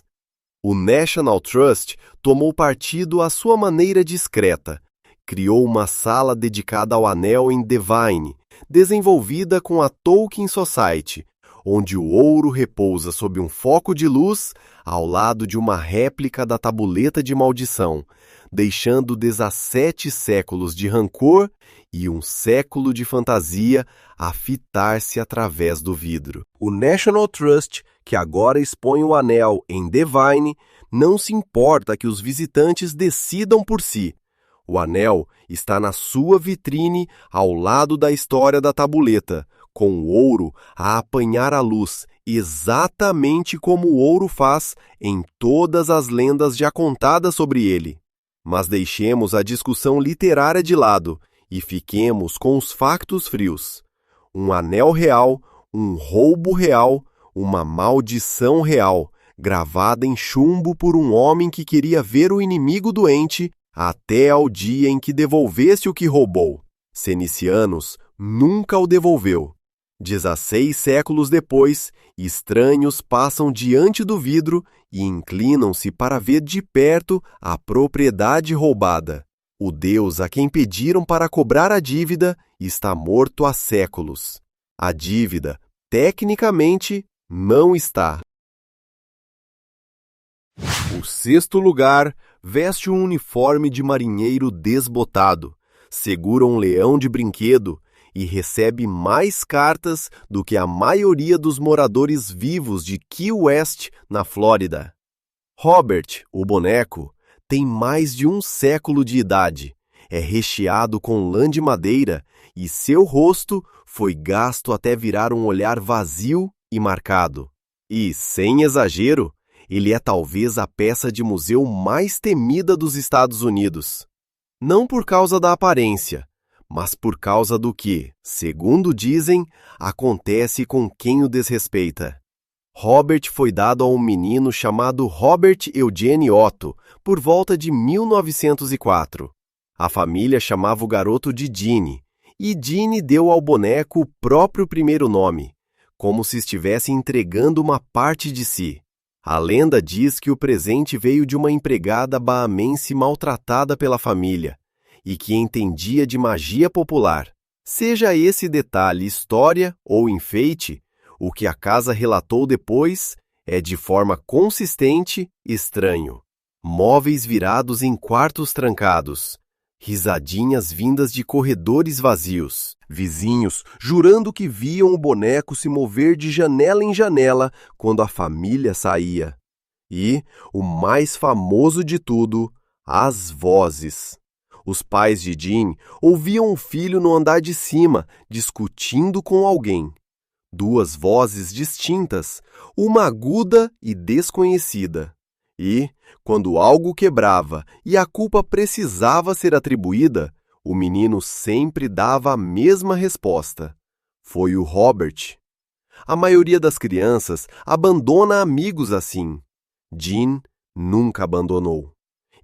O National Trust tomou partido à sua maneira discreta. Criou uma sala dedicada ao anel em Devine, desenvolvida com a Tolkien Society, onde o ouro repousa sob um foco de luz ao lado de uma réplica da tabuleta de maldição, deixando 17 séculos de rancor e um século de fantasia a fitar-se através do vidro. O National Trust, que agora expõe o anel em Devine, não se importa que os visitantes decidam por si. O anel está na sua vitrine ao lado da história da tabuleta, com o ouro a apanhar a luz, exatamente como o ouro faz em todas as lendas já contadas sobre ele. Mas deixemos a discussão literária de lado e fiquemos com os factos frios. Um anel real, um roubo real, uma maldição real, gravada em chumbo por um homem que queria ver o inimigo doente até ao dia em que devolvesse o que roubou. Cenicianos nunca o devolveu. 16 séculos depois, estranhos passam diante do vidro e inclinam-se para ver de perto a propriedade roubada. O Deus a quem pediram para cobrar a dívida está morto há séculos. A dívida, tecnicamente, não está. O sexto lugar veste um uniforme de marinheiro desbotado, segura um leão de brinquedo e recebe mais cartas do que a maioria dos moradores vivos de Key West, na Flórida. Robert, o boneco, tem mais de um século de idade, é recheado com lã de madeira e seu rosto foi gasto até virar um olhar vazio e marcado. E, sem exagero, ele é talvez a peça de museu mais temida dos Estados Unidos. Não por causa da aparência, mas por causa do que, segundo dizem, acontece com quem o desrespeita. Robert foi dado a um menino chamado Robert Eugene Otto, por volta de 1904. A família chamava o garoto de Gene, e Gene deu ao boneco o próprio primeiro nome, como se estivesse entregando uma parte de si. A lenda diz que o presente veio de uma empregada bahamense maltratada pela família e que entendia de magia popular. Seja esse detalhe história ou enfeite, o que a casa relatou depois é de forma consistente estranho. Móveis virados em quartos trancados, risadinhas vindas de corredores vazios, vizinhos jurando que viam o boneco se mover de janela em janela quando a família saía. E, o mais famoso de tudo, as vozes. Os pais de Jean ouviam o filho no andar de cima, discutindo com alguém. Duas vozes distintas, uma aguda e desconhecida. E, quando algo quebrava e a culpa precisava ser atribuída, o menino sempre dava a mesma resposta. Foi o Robert. A maioria das crianças abandona amigos assim. Jean nunca abandonou.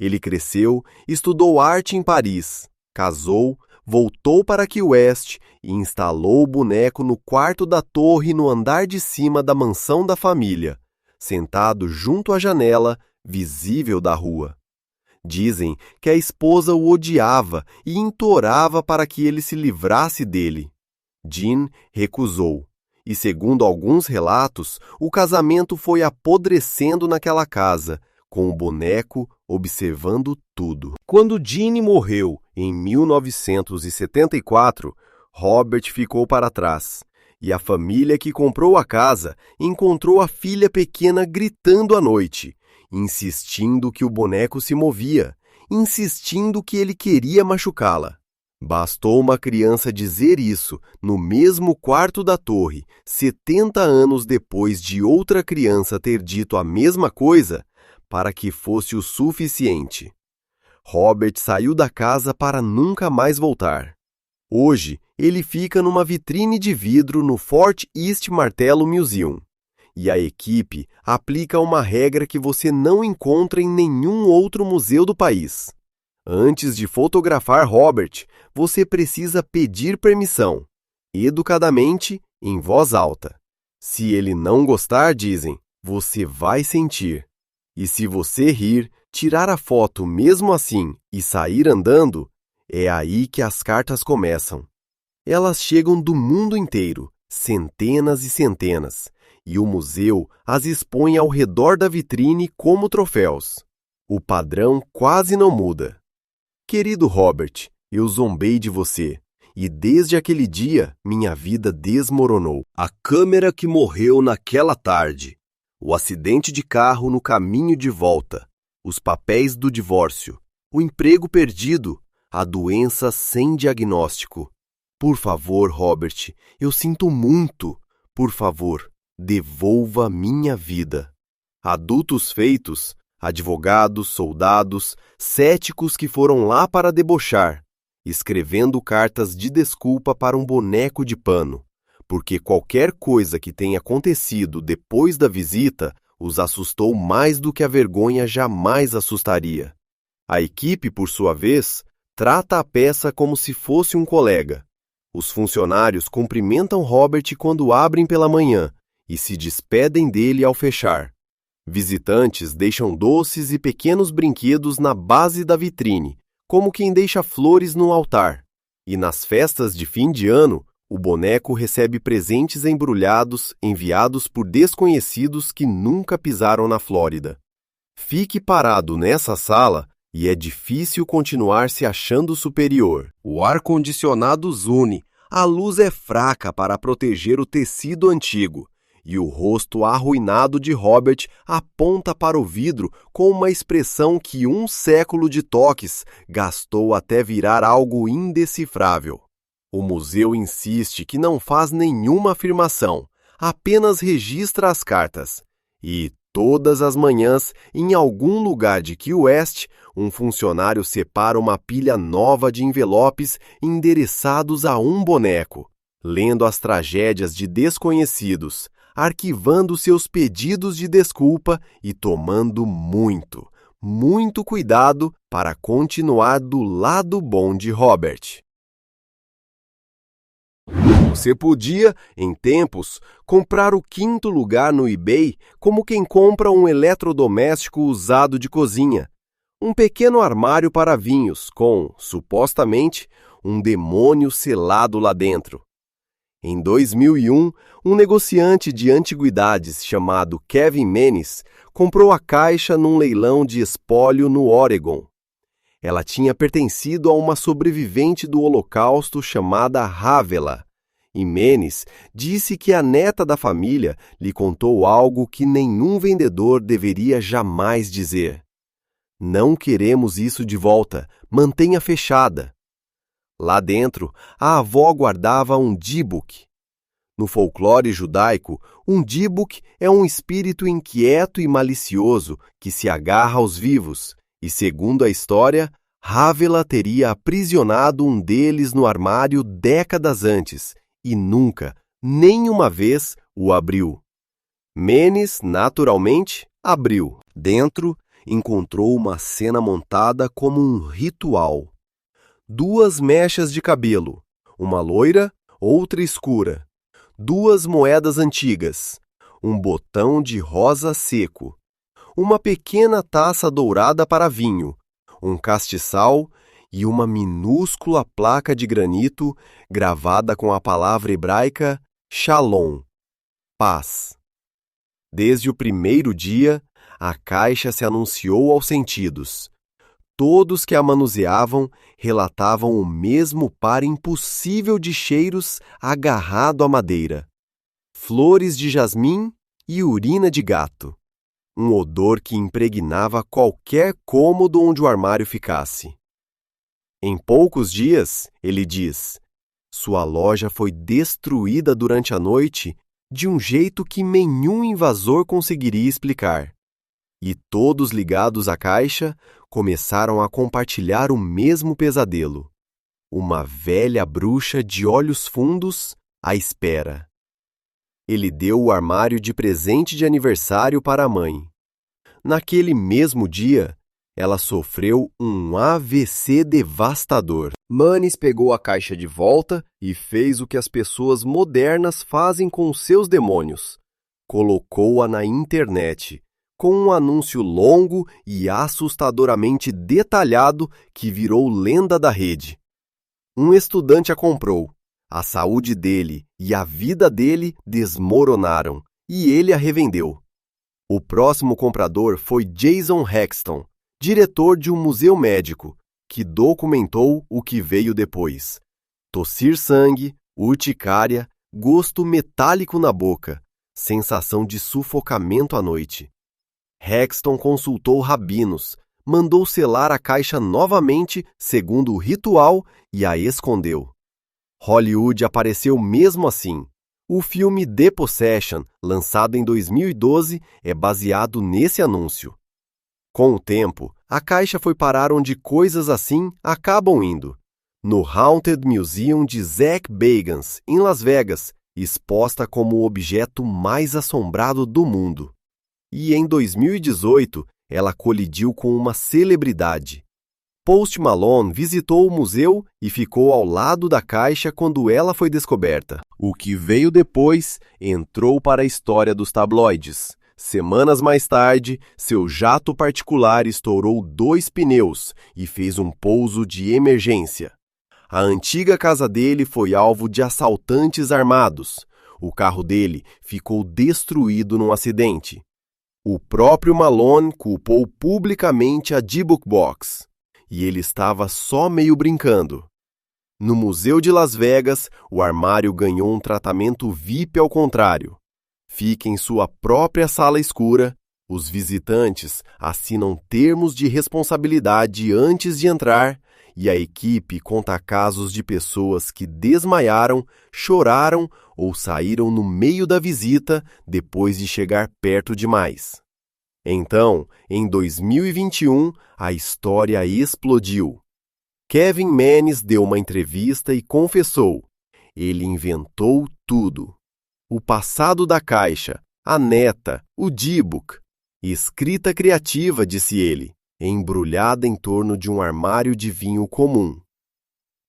Ele cresceu, estudou arte em Paris, casou, voltou para Key West e instalou o boneco no quarto da torre no andar de cima da mansão da família, sentado junto à janela, visível da rua. Dizem que a esposa o odiava e implorava para que ele se livrasse dele. Jean recusou, e segundo alguns relatos, o casamento foi apodrecendo naquela casa, com o boneco observando tudo. Quando Jean morreu em 1974, Robert ficou para trás, e a família que comprou a casa encontrou a filha pequena gritando à noite, insistindo que o boneco se movia, insistindo que ele queria machucá-la. Bastou uma criança dizer isso no mesmo quarto da torre, 70 anos depois de outra criança ter dito a mesma coisa, para que fosse o suficiente. Robert saiu da casa para nunca mais voltar. Hoje, ele fica numa vitrine de vidro no Fort East Martello Museum. E a equipe aplica uma regra que você não encontra em nenhum outro museu do país. Antes de fotografar Robert, você precisa pedir permissão, educadamente, em voz alta. Se ele não gostar, dizem, você vai sentir. E se você rir, tirar a foto mesmo assim e sair andando, é aí que as cartas começam. Elas chegam do mundo inteiro, centenas e centenas, e o museu as expõe ao redor da vitrine como troféus. O padrão quase não muda. Querido Robert, eu zombei de você, e desde aquele dia minha vida desmoronou. A câmera que morreu naquela tarde, o acidente de carro no caminho de volta, os papéis do divórcio, o emprego perdido, a doença sem diagnóstico. Por favor, Robert, eu sinto muito. Por favor, devolva minha vida. Adultos feitos, Advogados, soldados, céticos que foram lá para debochar, escrevendo cartas de desculpa para um boneco de pano, porque qualquer coisa que tenha acontecido depois da visita os assustou mais do que a vergonha jamais assustaria. A equipe, por sua vez, trata a peça como se fosse um colega. Os funcionários cumprimentam Robert quando abrem pela manhã e se despedem dele ao fechar. Visitantes deixam doces e pequenos brinquedos na base da vitrine, como quem deixa flores no altar. E nas festas de fim de ano, o boneco recebe presentes embrulhados enviados por desconhecidos que nunca pisaram na Flórida. Fique parado nessa sala e é difícil continuar se achando superior. O ar-condicionado zune, a luz é fraca para proteger o tecido antigo, e o rosto arruinado de Robert aponta para o vidro com uma expressão que um século de toques gastou até virar algo indecifrável. O museu insiste que não faz nenhuma afirmação, apenas registra as cartas. E, todas as manhãs, em algum lugar de Key West, um funcionário separa uma pilha nova de envelopes endereçados a um boneco, lendo as tragédias de desconhecidos, arquivando seus pedidos de desculpa e tomando muito, muito cuidado para continuar do lado bom de Robert. Você podia, em tempos, comprar o quinto lugar no eBay como quem compra um eletrodoméstico usado de cozinha. Um pequeno armário para vinhos com, supostamente, um demônio selado lá dentro. Em 2001, um negociante de antiguidades chamado Kevin Menes comprou a caixa num leilão de espólio no Oregon. Ela tinha pertencido a uma sobrevivente do Holocausto chamada Ravela, e Menes disse que a neta da família lhe contou algo que nenhum vendedor deveria jamais dizer. Não queremos isso de volta, mantenha fechada. Lá dentro, a avó guardava um dybbuk. No folclore judaico, um dybbuk é um espírito inquieto e malicioso que se agarra aos vivos, e segundo a história, Ravela teria aprisionado um deles no armário décadas antes, e nunca, nem uma vez, o abriu. Menes, naturalmente, abriu. Dentro, encontrou uma cena montada como um ritual. 2 mechas de cabelo, uma loira, outra escura. 2 moedas antigas, um botão de rosa seco. Uma pequena taça dourada para vinho, um castiçal e uma minúscula placa de granito gravada com a palavra hebraica Shalom, paz. Desde o primeiro dia, a caixa se anunciou aos sentidos. Todos que a manuseavam relatavam o mesmo par impossível de cheiros agarrado à madeira. Flores de jasmim e urina de gato. Um odor que impregnava qualquer cômodo onde o armário ficasse. Em poucos dias, ele diz, sua loja foi destruída durante a noite de um jeito que nenhum invasor conseguiria explicar. E todos ligados à caixa começaram a compartilhar o mesmo pesadelo. Uma velha bruxa de olhos fundos à espera. Ele deu o armário de presente de aniversário para a mãe. Naquele mesmo dia, ela sofreu um AVC devastador. Menes pegou a caixa de volta e fez o que as pessoas modernas fazem com seus demônios. Colocou-a na internet, com um anúncio longo e assustadoramente detalhado que virou lenda da rede. Um estudante a comprou. A saúde dele e a vida dele desmoronaram, e ele a revendeu. O próximo comprador foi Jason Hexton, diretor de um museu médico, que documentou o que veio depois. Tossir sangue, urticária, gosto metálico na boca, sensação de sufocamento à noite. Hexton consultou rabinos, mandou selar a caixa novamente segundo o ritual e a escondeu. Hollywood apareceu mesmo assim. O filme The Possession, lançado em 2012, é baseado nesse anúncio. Com o tempo, a caixa foi parar onde coisas assim acabam indo. No Haunted Museum de Zach Bagans, em Las Vegas, exposta como o objeto mais assombrado do mundo. E em 2018, ela colidiu com uma celebridade. Post Malone visitou o museu e ficou ao lado da caixa quando ela foi descoberta. O que veio depois entrou para a história dos tabloides. Semanas mais tarde, seu jato particular estourou 2 pneus e fez um pouso de emergência. A antiga casa dele foi alvo de assaltantes armados. O carro dele ficou destruído num acidente. O próprio Malone culpou publicamente a D-Book Box. E ele estava só meio brincando. No Museu de Las Vegas, o armário ganhou um tratamento VIP ao contrário. Fica em sua própria sala escura, os visitantes assinam termos de responsabilidade antes de entrar e a equipe conta casos de pessoas que desmaiaram, choraram ou saíram no meio da visita depois de chegar perto demais. Então, em 2021, a história explodiu. Kevin Menes deu uma entrevista e confessou: ele inventou tudo. O passado da caixa, a neta, o D-Book. Escrita criativa, disse ele, embrulhada em torno de um armário de vinho comum.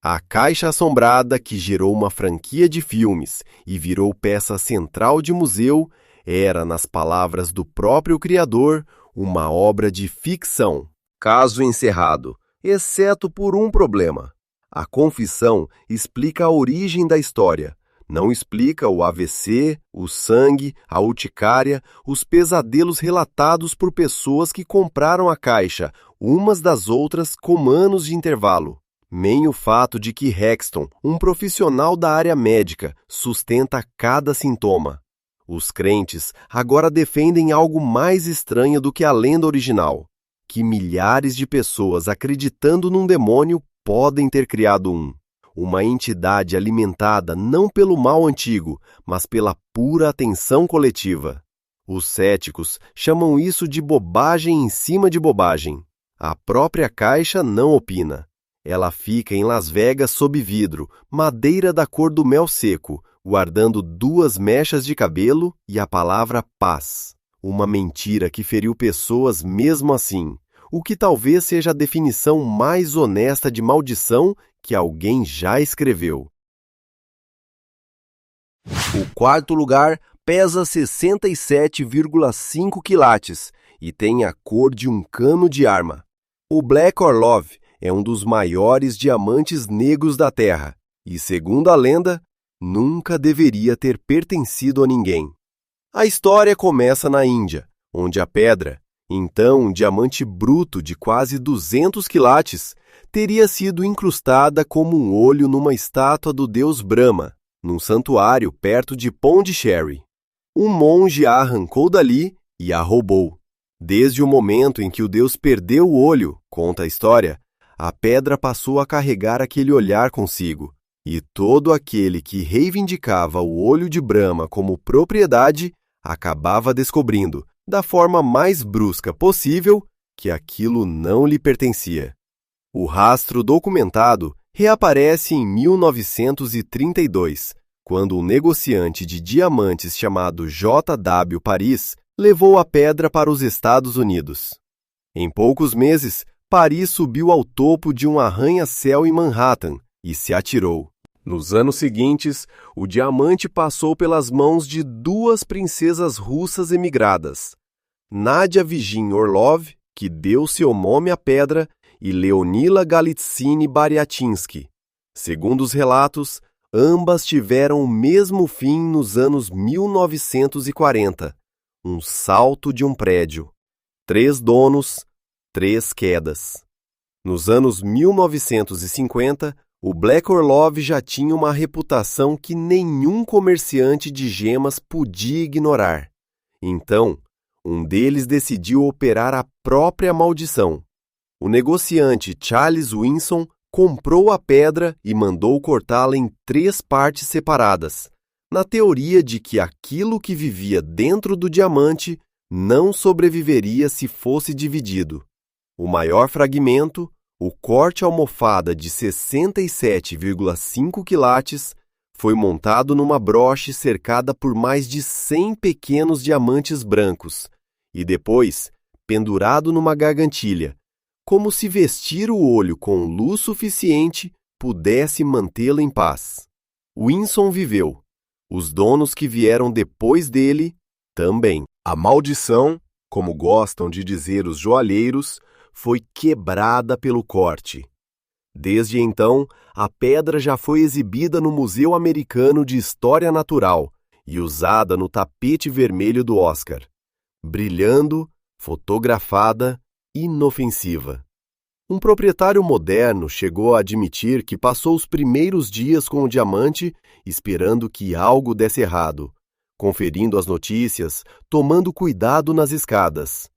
A caixa assombrada que gerou uma franquia de filmes e virou peça central de museu era, nas palavras do próprio criador, uma obra de ficção. Caso encerrado, exceto por um problema. A confissão explica a origem da história. Não explica o AVC, o sangue, a urticária, os pesadelos relatados por pessoas que compraram a caixa, umas das outras com anos de intervalo. Nem o fato de que Hexton, um profissional da área médica, sustenta cada sintoma. Os crentes agora defendem algo mais estranho do que a lenda original, que milhares de pessoas acreditando num demônio podem ter criado uma entidade alimentada não pelo mal antigo, mas pela pura atenção coletiva. Os céticos chamam isso de bobagem em cima de bobagem. A própria caixa não opina. Ela fica em Las Vegas sob vidro, madeira da cor do mel seco, guardando 2 mechas de cabelo e a palavra paz. Uma mentira que feriu pessoas mesmo assim, o que talvez seja a definição mais honesta de maldição que alguém já escreveu. O 4º lugar pesa 67,5 quilates e tem a cor de um cano de arma. O Black Orlov é um dos maiores diamantes negros da Terra e, segundo a lenda, nunca deveria ter pertencido a ninguém. A história começa na Índia, onde a pedra, então um diamante bruto de quase 200 quilates, teria sido incrustada como um olho numa estátua do deus Brahma, num santuário perto de Pondicherry. Um monge a arrancou dali e a roubou. Desde o momento em que o deus perdeu o olho, conta a história, a pedra passou a carregar aquele olhar consigo, e todo aquele que reivindicava o olho de Brahma como propriedade acabava descobrindo, da forma mais brusca possível, que aquilo não lhe pertencia. O rastro documentado reaparece em 1932, quando um negociante de diamantes chamado J.W. Paris levou a pedra para os Estados Unidos. Em poucos meses, Paris subiu ao topo de um arranha-céu em Manhattan e se atirou. Nos anos seguintes, o diamante passou pelas mãos de 2 princesas russas emigradas, Nadia Vigin Orlov, que deu seu nome à pedra, e Leonila Galitsini Bariatinsky. Segundo os relatos, ambas tiveram o mesmo fim nos anos 1940, um salto de um prédio. 3 donos, 3 quedas. Nos anos 1950, o Black Orlov já tinha uma reputação que nenhum comerciante de gemas podia ignorar. Então, um deles decidiu operar a própria maldição. O negociante Charles Winson comprou a pedra e mandou cortá-la em 3 partes separadas, na teoria de que aquilo que vivia dentro do diamante não sobreviveria se fosse dividido. O maior fragmento, o corte almofada de 67,5 quilates, foi montado numa broche cercada por mais de 100 pequenos diamantes brancos e depois pendurado numa gargantilha, como se vestir o olho com luz suficiente pudesse mantê-lo em paz. Winston viveu. Os donos que vieram depois dele também. A maldição, como gostam de dizer os joalheiros, foi quebrada pelo corte. Desde então, a pedra já foi exibida no Museu Americano de História Natural e usada no tapete vermelho do Oscar, brilhando, fotografada, inofensiva. Um proprietário moderno chegou a admitir que passou os primeiros dias com o diamante esperando que algo desse errado, conferindo as notícias, tomando cuidado nas escadas.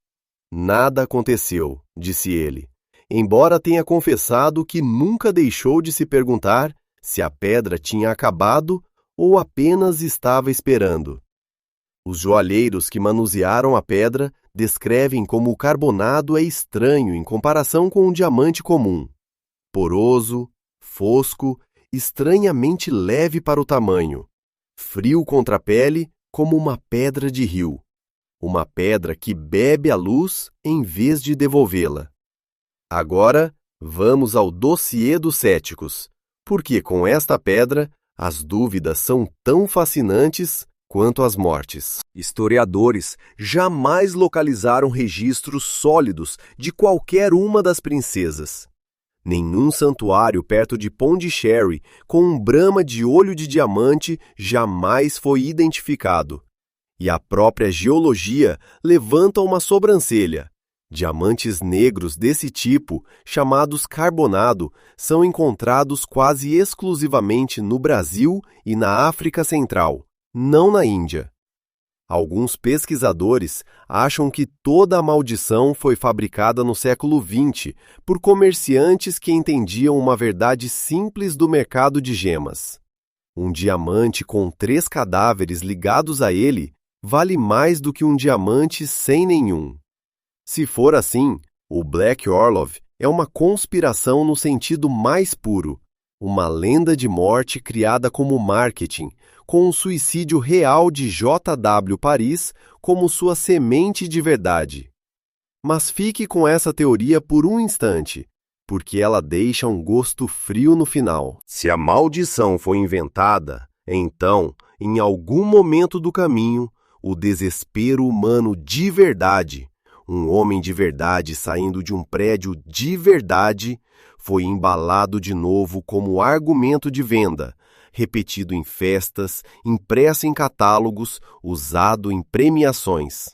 Nada aconteceu, disse ele, embora tenha confessado que nunca deixou de se perguntar se a pedra tinha acabado ou apenas estava esperando. Os joalheiros que manusearam a pedra descrevem como o carbonado é estranho em comparação com um diamante comum. Poroso, fosco, estranhamente leve para o tamanho, frio contra a pele como uma pedra de rio. Uma pedra que bebe a luz em vez de devolvê-la. Agora, vamos ao dossiê dos céticos, porque com esta pedra, as dúvidas são tão fascinantes quanto as mortes. Historiadores jamais localizaram registros sólidos de qualquer uma das princesas. Nenhum santuário perto de Pondicherry com um brama de olho de diamante jamais foi identificado. E a própria geologia levanta uma sobrancelha. Diamantes negros desse tipo, chamados carbonado, são encontrados quase exclusivamente no Brasil e na África Central, não na Índia. Alguns pesquisadores acham que toda a maldição foi fabricada no século XX por comerciantes que entendiam uma verdade simples do mercado de gemas. Um diamante com 3 cadáveres ligados a ele vale mais do que um diamante sem nenhum. Se for assim, o Black Orlov é uma conspiração no sentido mais puro, uma lenda de morte criada como marketing, com o suicídio real de J.W. Paris como sua semente de verdade. Mas fique com essa teoria por um instante, porque ela deixa um gosto frio no final. Se a maldição foi inventada, então, em algum momento do caminho, o desespero humano de verdade, um homem de verdade saindo de um prédio de verdade, foi embalado de novo como argumento de venda, repetido em festas, impresso em catálogos, usado em premiações.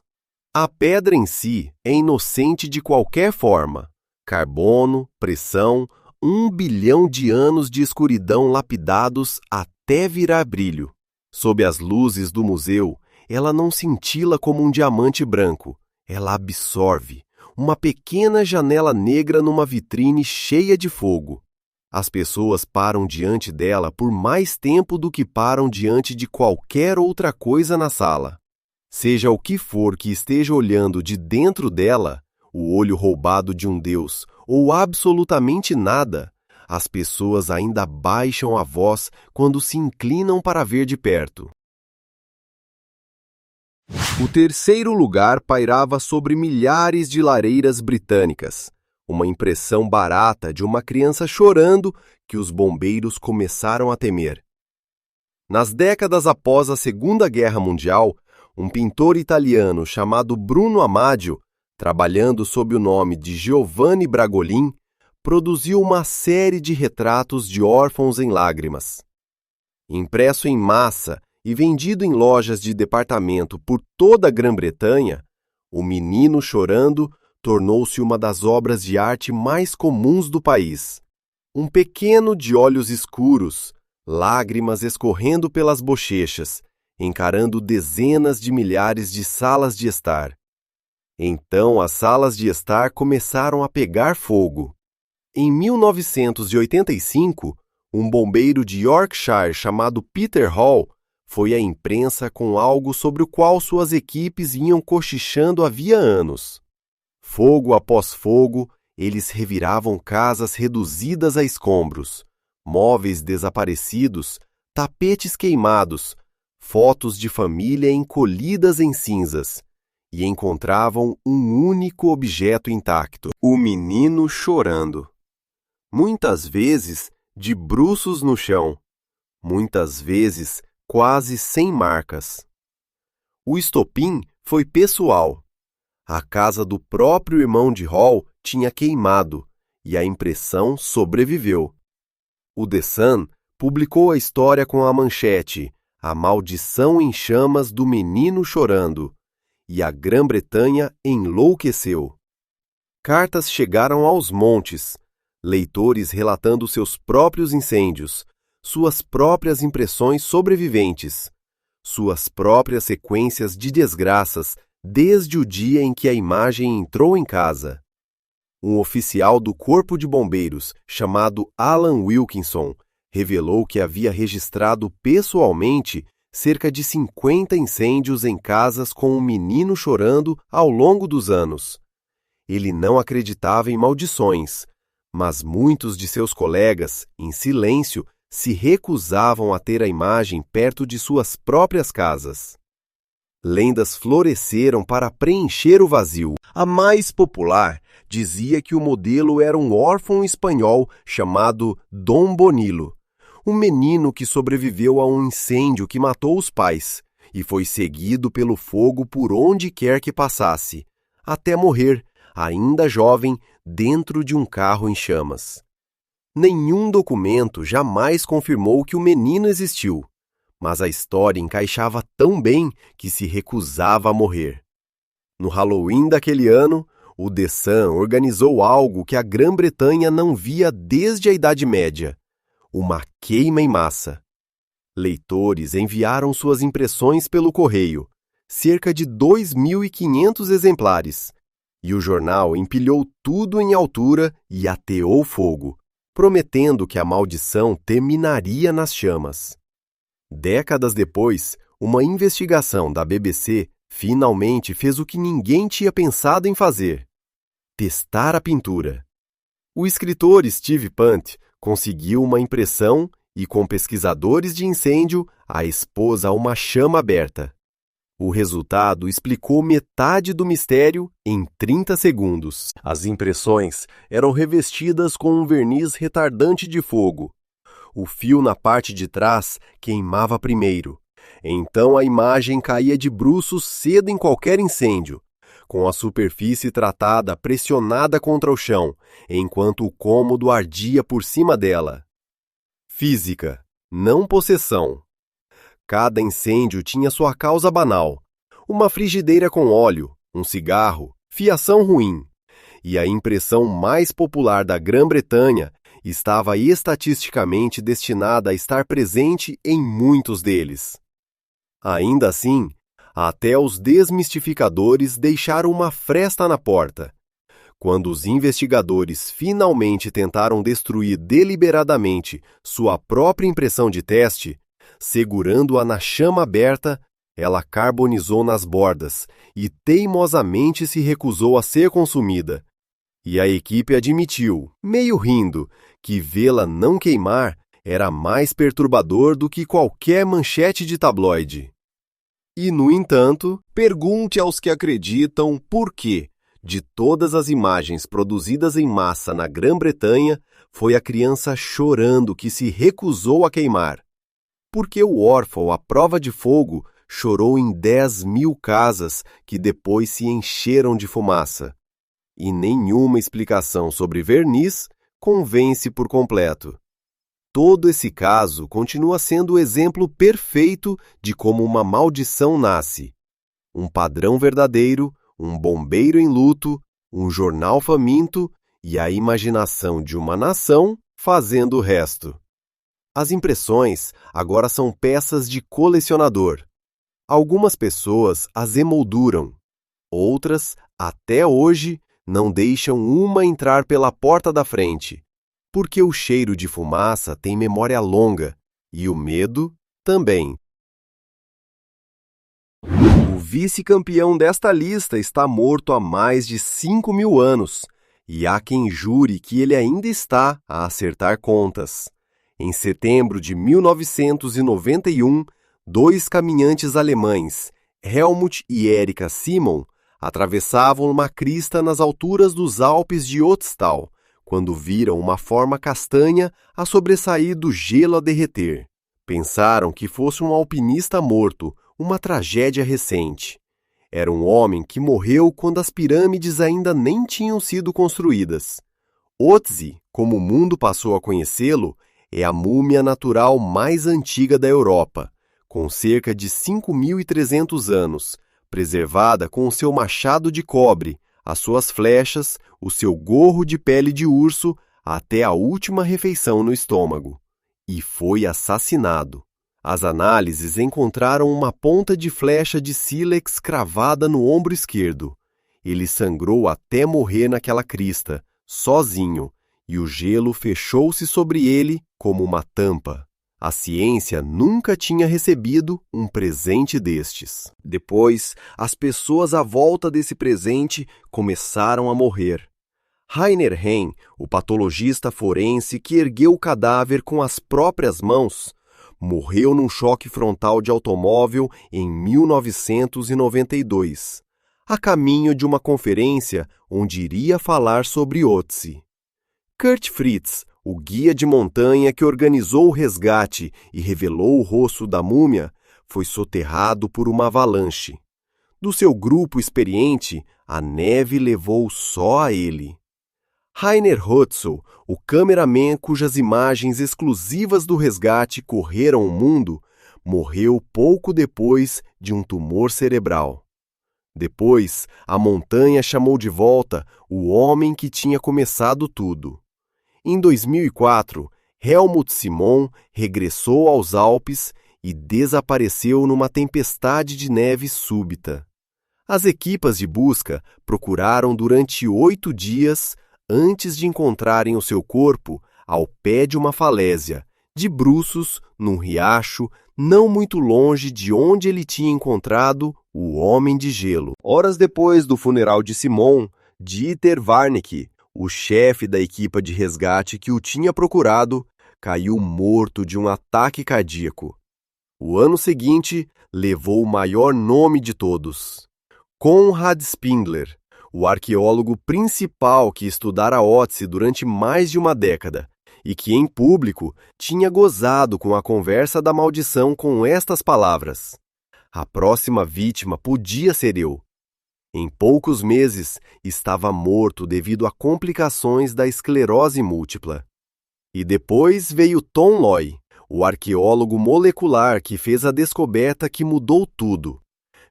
A pedra em si é inocente de qualquer forma. Carbono, pressão, 1 bilhão de anos de escuridão lapidados até virar brilho. Sob as luzes do museu, ela não cintila como um diamante branco. Ela absorve, uma pequena janela negra numa vitrine cheia de fogo. As pessoas param diante dela por mais tempo do que param diante de qualquer outra coisa na sala. Seja o que for que esteja olhando de dentro dela, o olho roubado de um deus ou absolutamente nada, as pessoas ainda baixam a voz quando se inclinam para ver de perto. O terceiro lugar pairava sobre milhares de lareiras britânicas, uma impressão barata de uma criança chorando que os bombeiros começaram a temer. Nas décadas após a Segunda Guerra Mundial, um pintor italiano chamado Bruno Amadio, trabalhando sob o nome de Giovanni Bragolin, produziu uma série de retratos de órfãos em lágrimas. Impresso em massa e vendido em lojas de departamento por toda a Grã-Bretanha, O Menino Chorando tornou-se uma das obras de arte mais comuns do país. Um pequeno de olhos escuros, lágrimas escorrendo pelas bochechas, encarando dezenas de milhares de salas de estar. Então as salas de estar começaram a pegar fogo. Em 1985, um bombeiro de Yorkshire chamado Peter Hall foi a imprensa com algo sobre o qual suas equipes vinham cochichando havia anos. Fogo após fogo, eles reviravam casas reduzidas a escombros, móveis desaparecidos, tapetes queimados, fotos de família encolhidas em cinzas, e encontravam um único objeto intacto: o menino chorando. Muitas vezes de bruços no chão, muitas vezes quase sem marcas. O estopim foi pessoal. A casa do próprio irmão de Hall tinha queimado e a impressão sobreviveu. O The Sun publicou a história com a manchete "A maldição em chamas do menino chorando", e a Grã-Bretanha enlouqueceu. Cartas chegaram aos montes, leitores relatando seus próprios incêndios, suas próprias impressões sobreviventes, suas próprias sequências de desgraças desde o dia em que a imagem entrou em casa. Um oficial do Corpo de Bombeiros, chamado Alan Wilkinson, revelou que havia registrado pessoalmente cerca de 50 incêndios em casas com um menino chorando ao longo dos anos. Ele não acreditava em maldições, mas muitos de seus colegas, em silêncio, se recusavam a ter a imagem perto de suas próprias casas. Lendas floresceram para preencher o vazio. A mais popular dizia que o modelo era um órfão espanhol chamado Dom Bonilo, um menino que sobreviveu a um incêndio que matou os pais e foi seguido pelo fogo por onde quer que passasse, até morrer, ainda jovem, dentro de um carro em chamas. Nenhum documento jamais confirmou que o menino existiu, mas a história encaixava tão bem que se recusava a morrer. No Halloween daquele ano, o The Sun organizou algo que a Grã-Bretanha não via desde a Idade Média: uma queima em massa. Leitores enviaram suas impressões pelo correio, cerca de 2.500 exemplares, e o jornal empilhou tudo em altura e ateou fogo, prometendo que a maldição terminaria nas chamas. Décadas depois, uma investigação da BBC finalmente fez o que ninguém tinha pensado em fazer: testar a pintura. O escritor Steve Punt conseguiu uma impressão e, com pesquisadores de incêndio, a expôs a uma chama aberta. O resultado explicou metade do mistério em 30 segundos. As impressões eram revestidas com um verniz retardante de fogo. O fio na parte de trás queimava primeiro. Então a imagem caía de bruços cedo em qualquer incêndio, com a superfície tratada pressionada contra o chão, enquanto o cômodo ardia por cima dela. Física, não possessão. Cada incêndio tinha sua causa banal: uma frigideira com óleo, um cigarro, fiação ruim. E a impressão mais popular da Grã-Bretanha estava estatisticamente destinada a estar presente em muitos deles. Ainda assim, até os desmistificadores deixaram uma fresta na porta. Quando os investigadores finalmente tentaram destruir deliberadamente sua própria impressão de teste, segurando-a na chama aberta, ela carbonizou nas bordas e teimosamente se recusou a ser consumida. E a equipe admitiu, meio rindo, que vê-la não queimar era mais perturbador do que qualquer manchete de tabloide. E, no entanto, pergunte aos que acreditam por que, de todas as imagens produzidas em massa na Grã-Bretanha, foi a criança chorando que se recusou a queimar. Porque o órfão à prova de fogo chorou em 10.000 casas que depois se encheram de fumaça. E nenhuma explicação sobre verniz convence por completo. Todo esse caso continua sendo o exemplo perfeito de como uma maldição nasce. Um padrão verdadeiro, um bombeiro em luto, um jornal faminto e a imaginação de uma nação fazendo o resto. As impressões agora são peças de colecionador. Algumas pessoas as emolduram. Outras, até hoje, não deixam uma entrar pela porta da frente. Porque o cheiro de fumaça tem memória longa, e o medo também. O vice-campeão desta lista está morto há mais de 5.000 anos, e há quem jure que ele ainda está a acertar contas. Em setembro de 1991, dois caminhantes alemães, Helmut e Erika Simon, atravessavam uma crista nas alturas dos Alpes de Ötztal, quando viram uma forma castanha a sobressair do gelo a derreter. Pensaram que fosse um alpinista morto, uma tragédia recente. Era um homem que morreu quando as pirâmides ainda nem tinham sido construídas. Ötzi, como o mundo passou a conhecê-lo, é a múmia natural mais antiga da Europa, com cerca de 5.300 anos, preservada com o seu machado de cobre, as suas flechas, o seu gorro de pele de urso, até a última refeição no estômago. E foi assassinado. As análises encontraram uma ponta de flecha de sílex cravada no ombro esquerdo. Ele sangrou até morrer naquela crista, sozinho, e o gelo fechou-se sobre ele como uma tampa. A ciência nunca tinha recebido um presente destes. Depois, as pessoas à volta desse presente começaram a morrer. Rainer Henn, o patologista forense que ergueu o cadáver com as próprias mãos, morreu num choque frontal de automóvel em 1992, a caminho de uma conferência onde iria falar sobre Ötzi. Kurt Fritz, o guia de montanha que organizou o resgate e revelou o rosto da múmia, foi soterrado por uma avalanche. Do seu grupo experiente, a neve levou só a ele. Rainer Hutzel, o cameraman cujas imagens exclusivas do resgate correram o mundo, morreu pouco depois de um tumor cerebral. Depois, a montanha chamou de volta o homem que tinha começado tudo. Em 2004, Helmut Simon regressou aos Alpes e desapareceu numa tempestade de neve súbita. As equipas de busca procuraram durante 8 dias antes de encontrarem o seu corpo ao pé de uma falésia, de bruços, num riacho, não muito longe de onde ele tinha encontrado o Homem de Gelo. Horas depois do funeral de Simon, Dieter Warnecke, o chefe da equipa de resgate que o tinha procurado, caiu morto de um ataque cardíaco. O ano seguinte levou o maior nome de todos, Konrad Spindler, o arqueólogo principal que estudara Ötzi durante mais de uma década e que, em público, tinha gozado com a conversa da maldição com estas palavras: "A próxima vítima podia ser eu." Em poucos meses, estava morto devido a complicações da esclerose múltipla. E depois veio Tom Loy, o arqueólogo molecular que fez a descoberta que mudou tudo: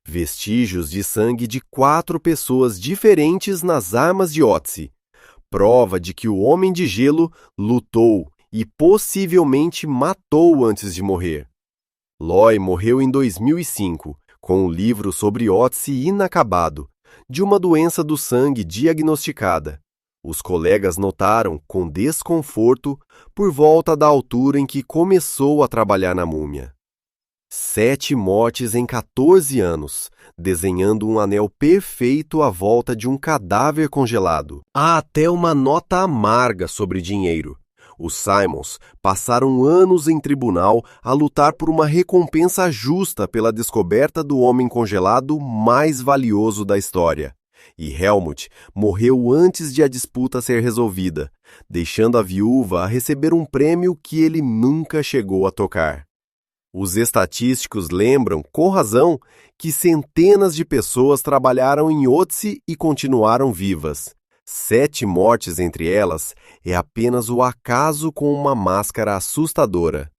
vestígios de sangue de 4 pessoas diferentes nas armas de Ötzi, prova de que o Homem de Gelo lutou e possivelmente matou antes de morrer. Loy morreu em 2005, com um livro sobre Ötzi inacabado, de uma doença do sangue diagnosticada. Os colegas notaram, com desconforto, por volta da altura em que começou a trabalhar na múmia. 7 mortes em 14 anos, desenhando um anel perfeito à volta de um cadáver congelado. Há até uma nota amarga sobre dinheiro. Os Simons passaram anos em tribunal a lutar por uma recompensa justa pela descoberta do homem congelado mais valioso da história. E Helmut morreu antes de a disputa ser resolvida, deixando a viúva a receber um prêmio que ele nunca chegou a tocar. Os estatísticos lembram, com razão, que centenas de pessoas trabalharam em Ötzi e continuaram vivas. 7 mortes entre elas é apenas o acaso com uma máscara assustadora.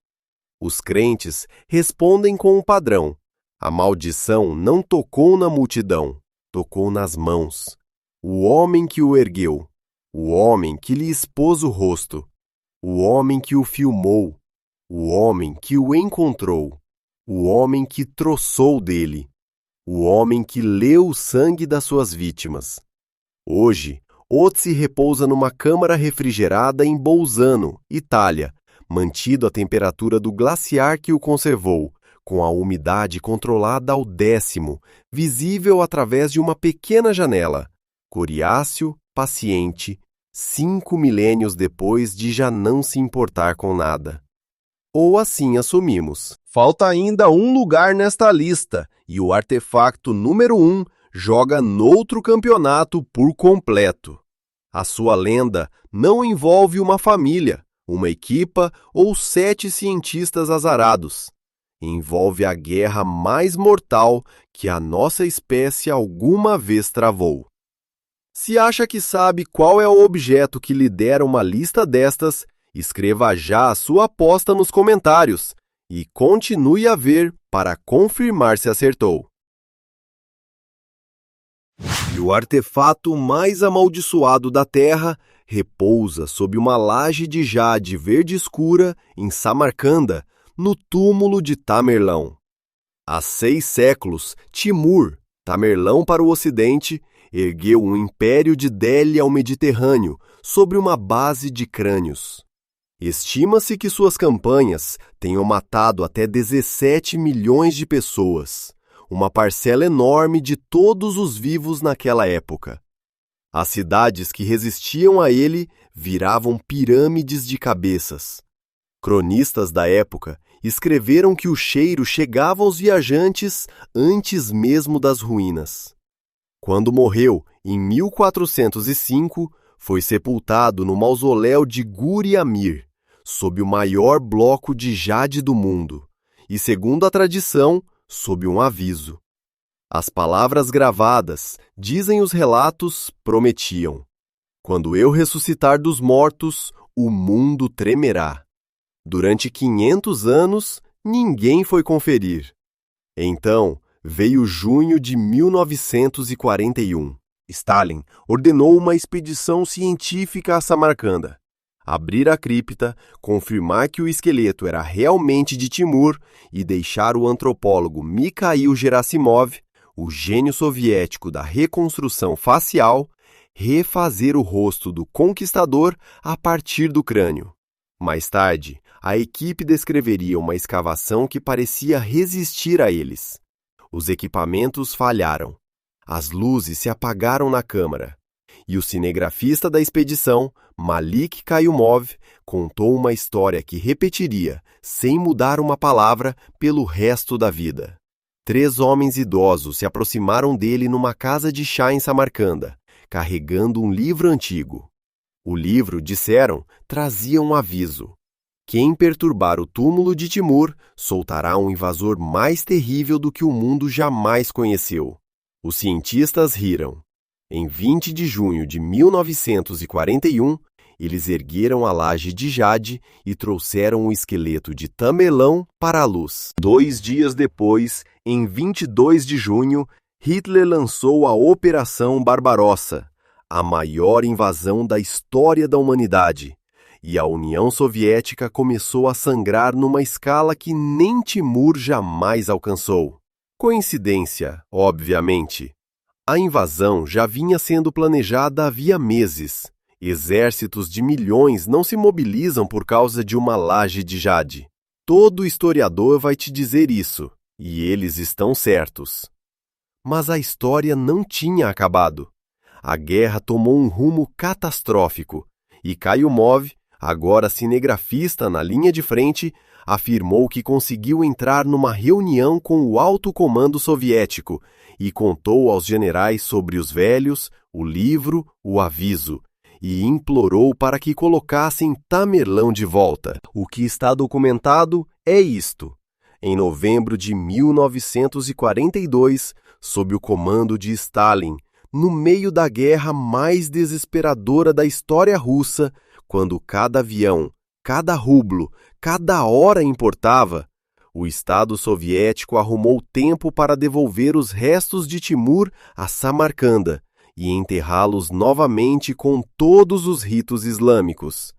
Os crentes respondem com um padrão: a maldição não tocou na multidão, tocou nas mãos. O homem que o ergueu, o homem que lhe expôs o rosto, o homem que o filmou, o homem que o encontrou, o homem que troçou dele, o homem que leu o sangue das suas vítimas. Hoje, Ötzi repousa numa câmara refrigerada em Bolzano, Itália, mantido à temperatura do glaciar que o conservou, com a umidade controlada ao 10º, visível através de uma pequena janela. Coriáceo, paciente, 5 milênios depois de já não se importar com nada. Ou assim assumimos. Falta ainda um lugar nesta lista, e o artefacto número 1 joga noutro campeonato por completo. A sua lenda não envolve uma família, uma equipa ou 7 cientistas azarados. Envolve a guerra mais mortal que a nossa espécie alguma vez travou. Se acha que sabe qual é o objeto que lidera uma lista destas, escreva já a sua aposta nos comentários e continue a ver para confirmar se acertou. E o artefato mais amaldiçoado da Terra repousa sob uma laje de jade verde escura em Samarcanda, no túmulo de Tamerlão. Há 6 séculos, Timur, Tamerlão para o Ocidente, ergueu um império de Delhi ao Mediterrâneo sobre uma base de crânios. Estima-se que suas campanhas tenham matado até 17 milhões de pessoas, uma parcela enorme de todos os vivos naquela época. As cidades que resistiam a ele viravam pirâmides de cabeças. Cronistas da época escreveram que o cheiro chegava aos viajantes antes mesmo das ruínas. Quando morreu, em 1405, foi sepultado no mausoléu de Guri Amir, sob o maior bloco de jade do mundo, e, segundo a tradição, sob um aviso. As palavras gravadas, dizem os relatos, prometiam: quando eu ressuscitar dos mortos, o mundo tremerá. Durante 500 anos, ninguém foi conferir. Então, veio junho de 1941. Stalin ordenou uma expedição científica a Samarcanda. Abrir a cripta, confirmar que o esqueleto era realmente de Timur e deixar o antropólogo Mikhail Gerasimov, o gênio soviético da reconstrução facial, refazer o rosto do conquistador a partir do crânio. Mais tarde, a equipe descreveria uma escavação que parecia resistir a eles. Os equipamentos falharam. As luzes se apagaram na câmara. E o cinegrafista da expedição, Malik Kayumov, contou uma história que repetiria, sem mudar uma palavra, pelo resto da vida. 3 homens idosos se aproximaram dele numa casa de chá em Samarcanda, carregando um livro antigo. O livro, disseram, trazia um aviso. Quem perturbar o túmulo de Timur soltará um invasor mais terrível do que o mundo jamais conheceu. Os cientistas riram. Em 20 de junho de 1941, eles ergueram a laje de jade e trouxeram o esqueleto de Tamerlão para a luz. 2 dias depois, em 22 de junho, Hitler lançou a Operação Barbarossa, a maior invasão da história da humanidade, e a União Soviética começou a sangrar numa escala que nem Timur jamais alcançou. Coincidência, obviamente. A invasão já vinha sendo planejada havia meses. Exércitos de milhões não se mobilizam por causa de uma laje de jade. Todo historiador vai te dizer isso, e eles estão certos. Mas a história não tinha acabado. A guerra tomou um rumo catastrófico, e Kayumov, agora cinegrafista na linha de frente, afirmou que conseguiu entrar numa reunião com o alto comando soviético e contou aos generais sobre os velhos, o livro, o aviso, e implorou para que colocassem Tamerlão de volta. O que está documentado é isto. Em novembro de 1942, sob o comando de Stalin, no meio da guerra mais desesperadora da história russa, quando cada avião, cada rublo, cada hora importava, o Estado soviético arrumou tempo para devolver os restos de Timur a Samarcanda e enterrá-los novamente com todos os ritos islâmicos.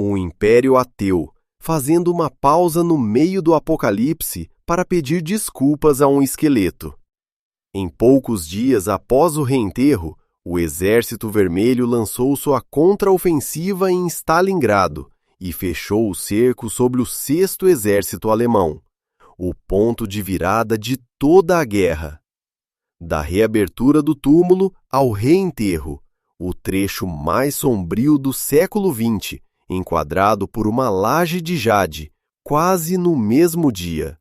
Um império ateu, fazendo uma pausa no meio do apocalipse para pedir desculpas a um esqueleto. Em poucos dias após o reenterro, o Exército Vermelho lançou sua contraofensiva em Stalingrado e fechou o cerco sobre o 6º Exército Alemão. o ponto de virada de toda a guerra. Da reabertura do túmulo ao reenterro, o trecho mais sombrio do século XX, enquadrado por uma laje de jade, quase no mesmo dia.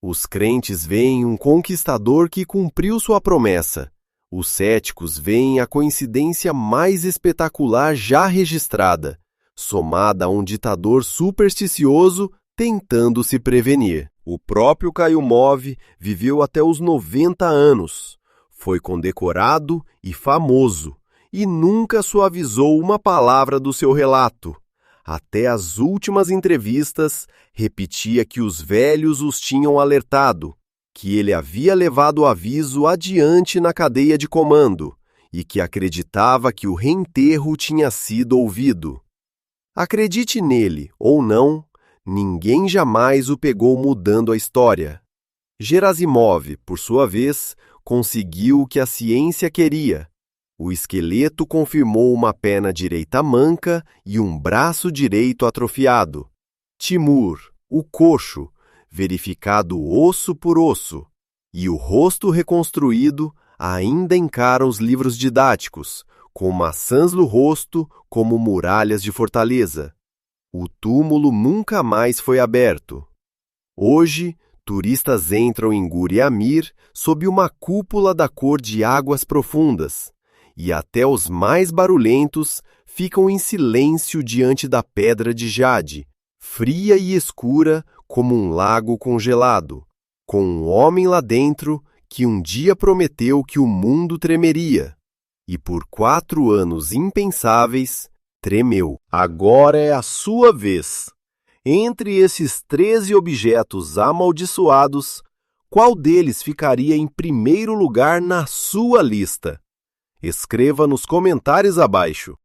Os crentes veem um conquistador que cumpriu sua promessa. Os céticos veem a coincidência mais espetacular já registrada, somada a um ditador supersticioso tentando se prevenir. O próprio Kayumov viveu até os 90 anos, foi condecorado e famoso, e nunca suavizou uma palavra do seu relato. Até as últimas entrevistas, repetia que os velhos os tinham alertado, que ele havia levado o aviso adiante na cadeia de comando e que acreditava que o reenterro tinha sido ouvido. Acredite nele ou não, ninguém jamais o pegou mudando a história. Gerasimov, por sua vez, conseguiu o que a ciência queria. O esqueleto confirmou uma perna direita manca e um braço direito atrofiado. Timur, o coxo, verificado osso por osso. E o rosto reconstruído ainda encara os livros didáticos, com maçãs no rosto como muralhas de fortaleza. O túmulo nunca mais foi aberto. Hoje, turistas entram em Guri Amir sob uma cúpula da cor de águas profundas, e até os mais barulhentos ficam em silêncio diante da pedra de jade, fria e escura como um lago congelado, com um homem lá dentro que um dia prometeu que o mundo tremeria, e por 4 anos impensáveis, tremeu. Agora é a sua vez. Entre esses 13 objetos amaldiçoados, qual deles ficaria em primeiro lugar na sua lista? Escreva nos comentários abaixo.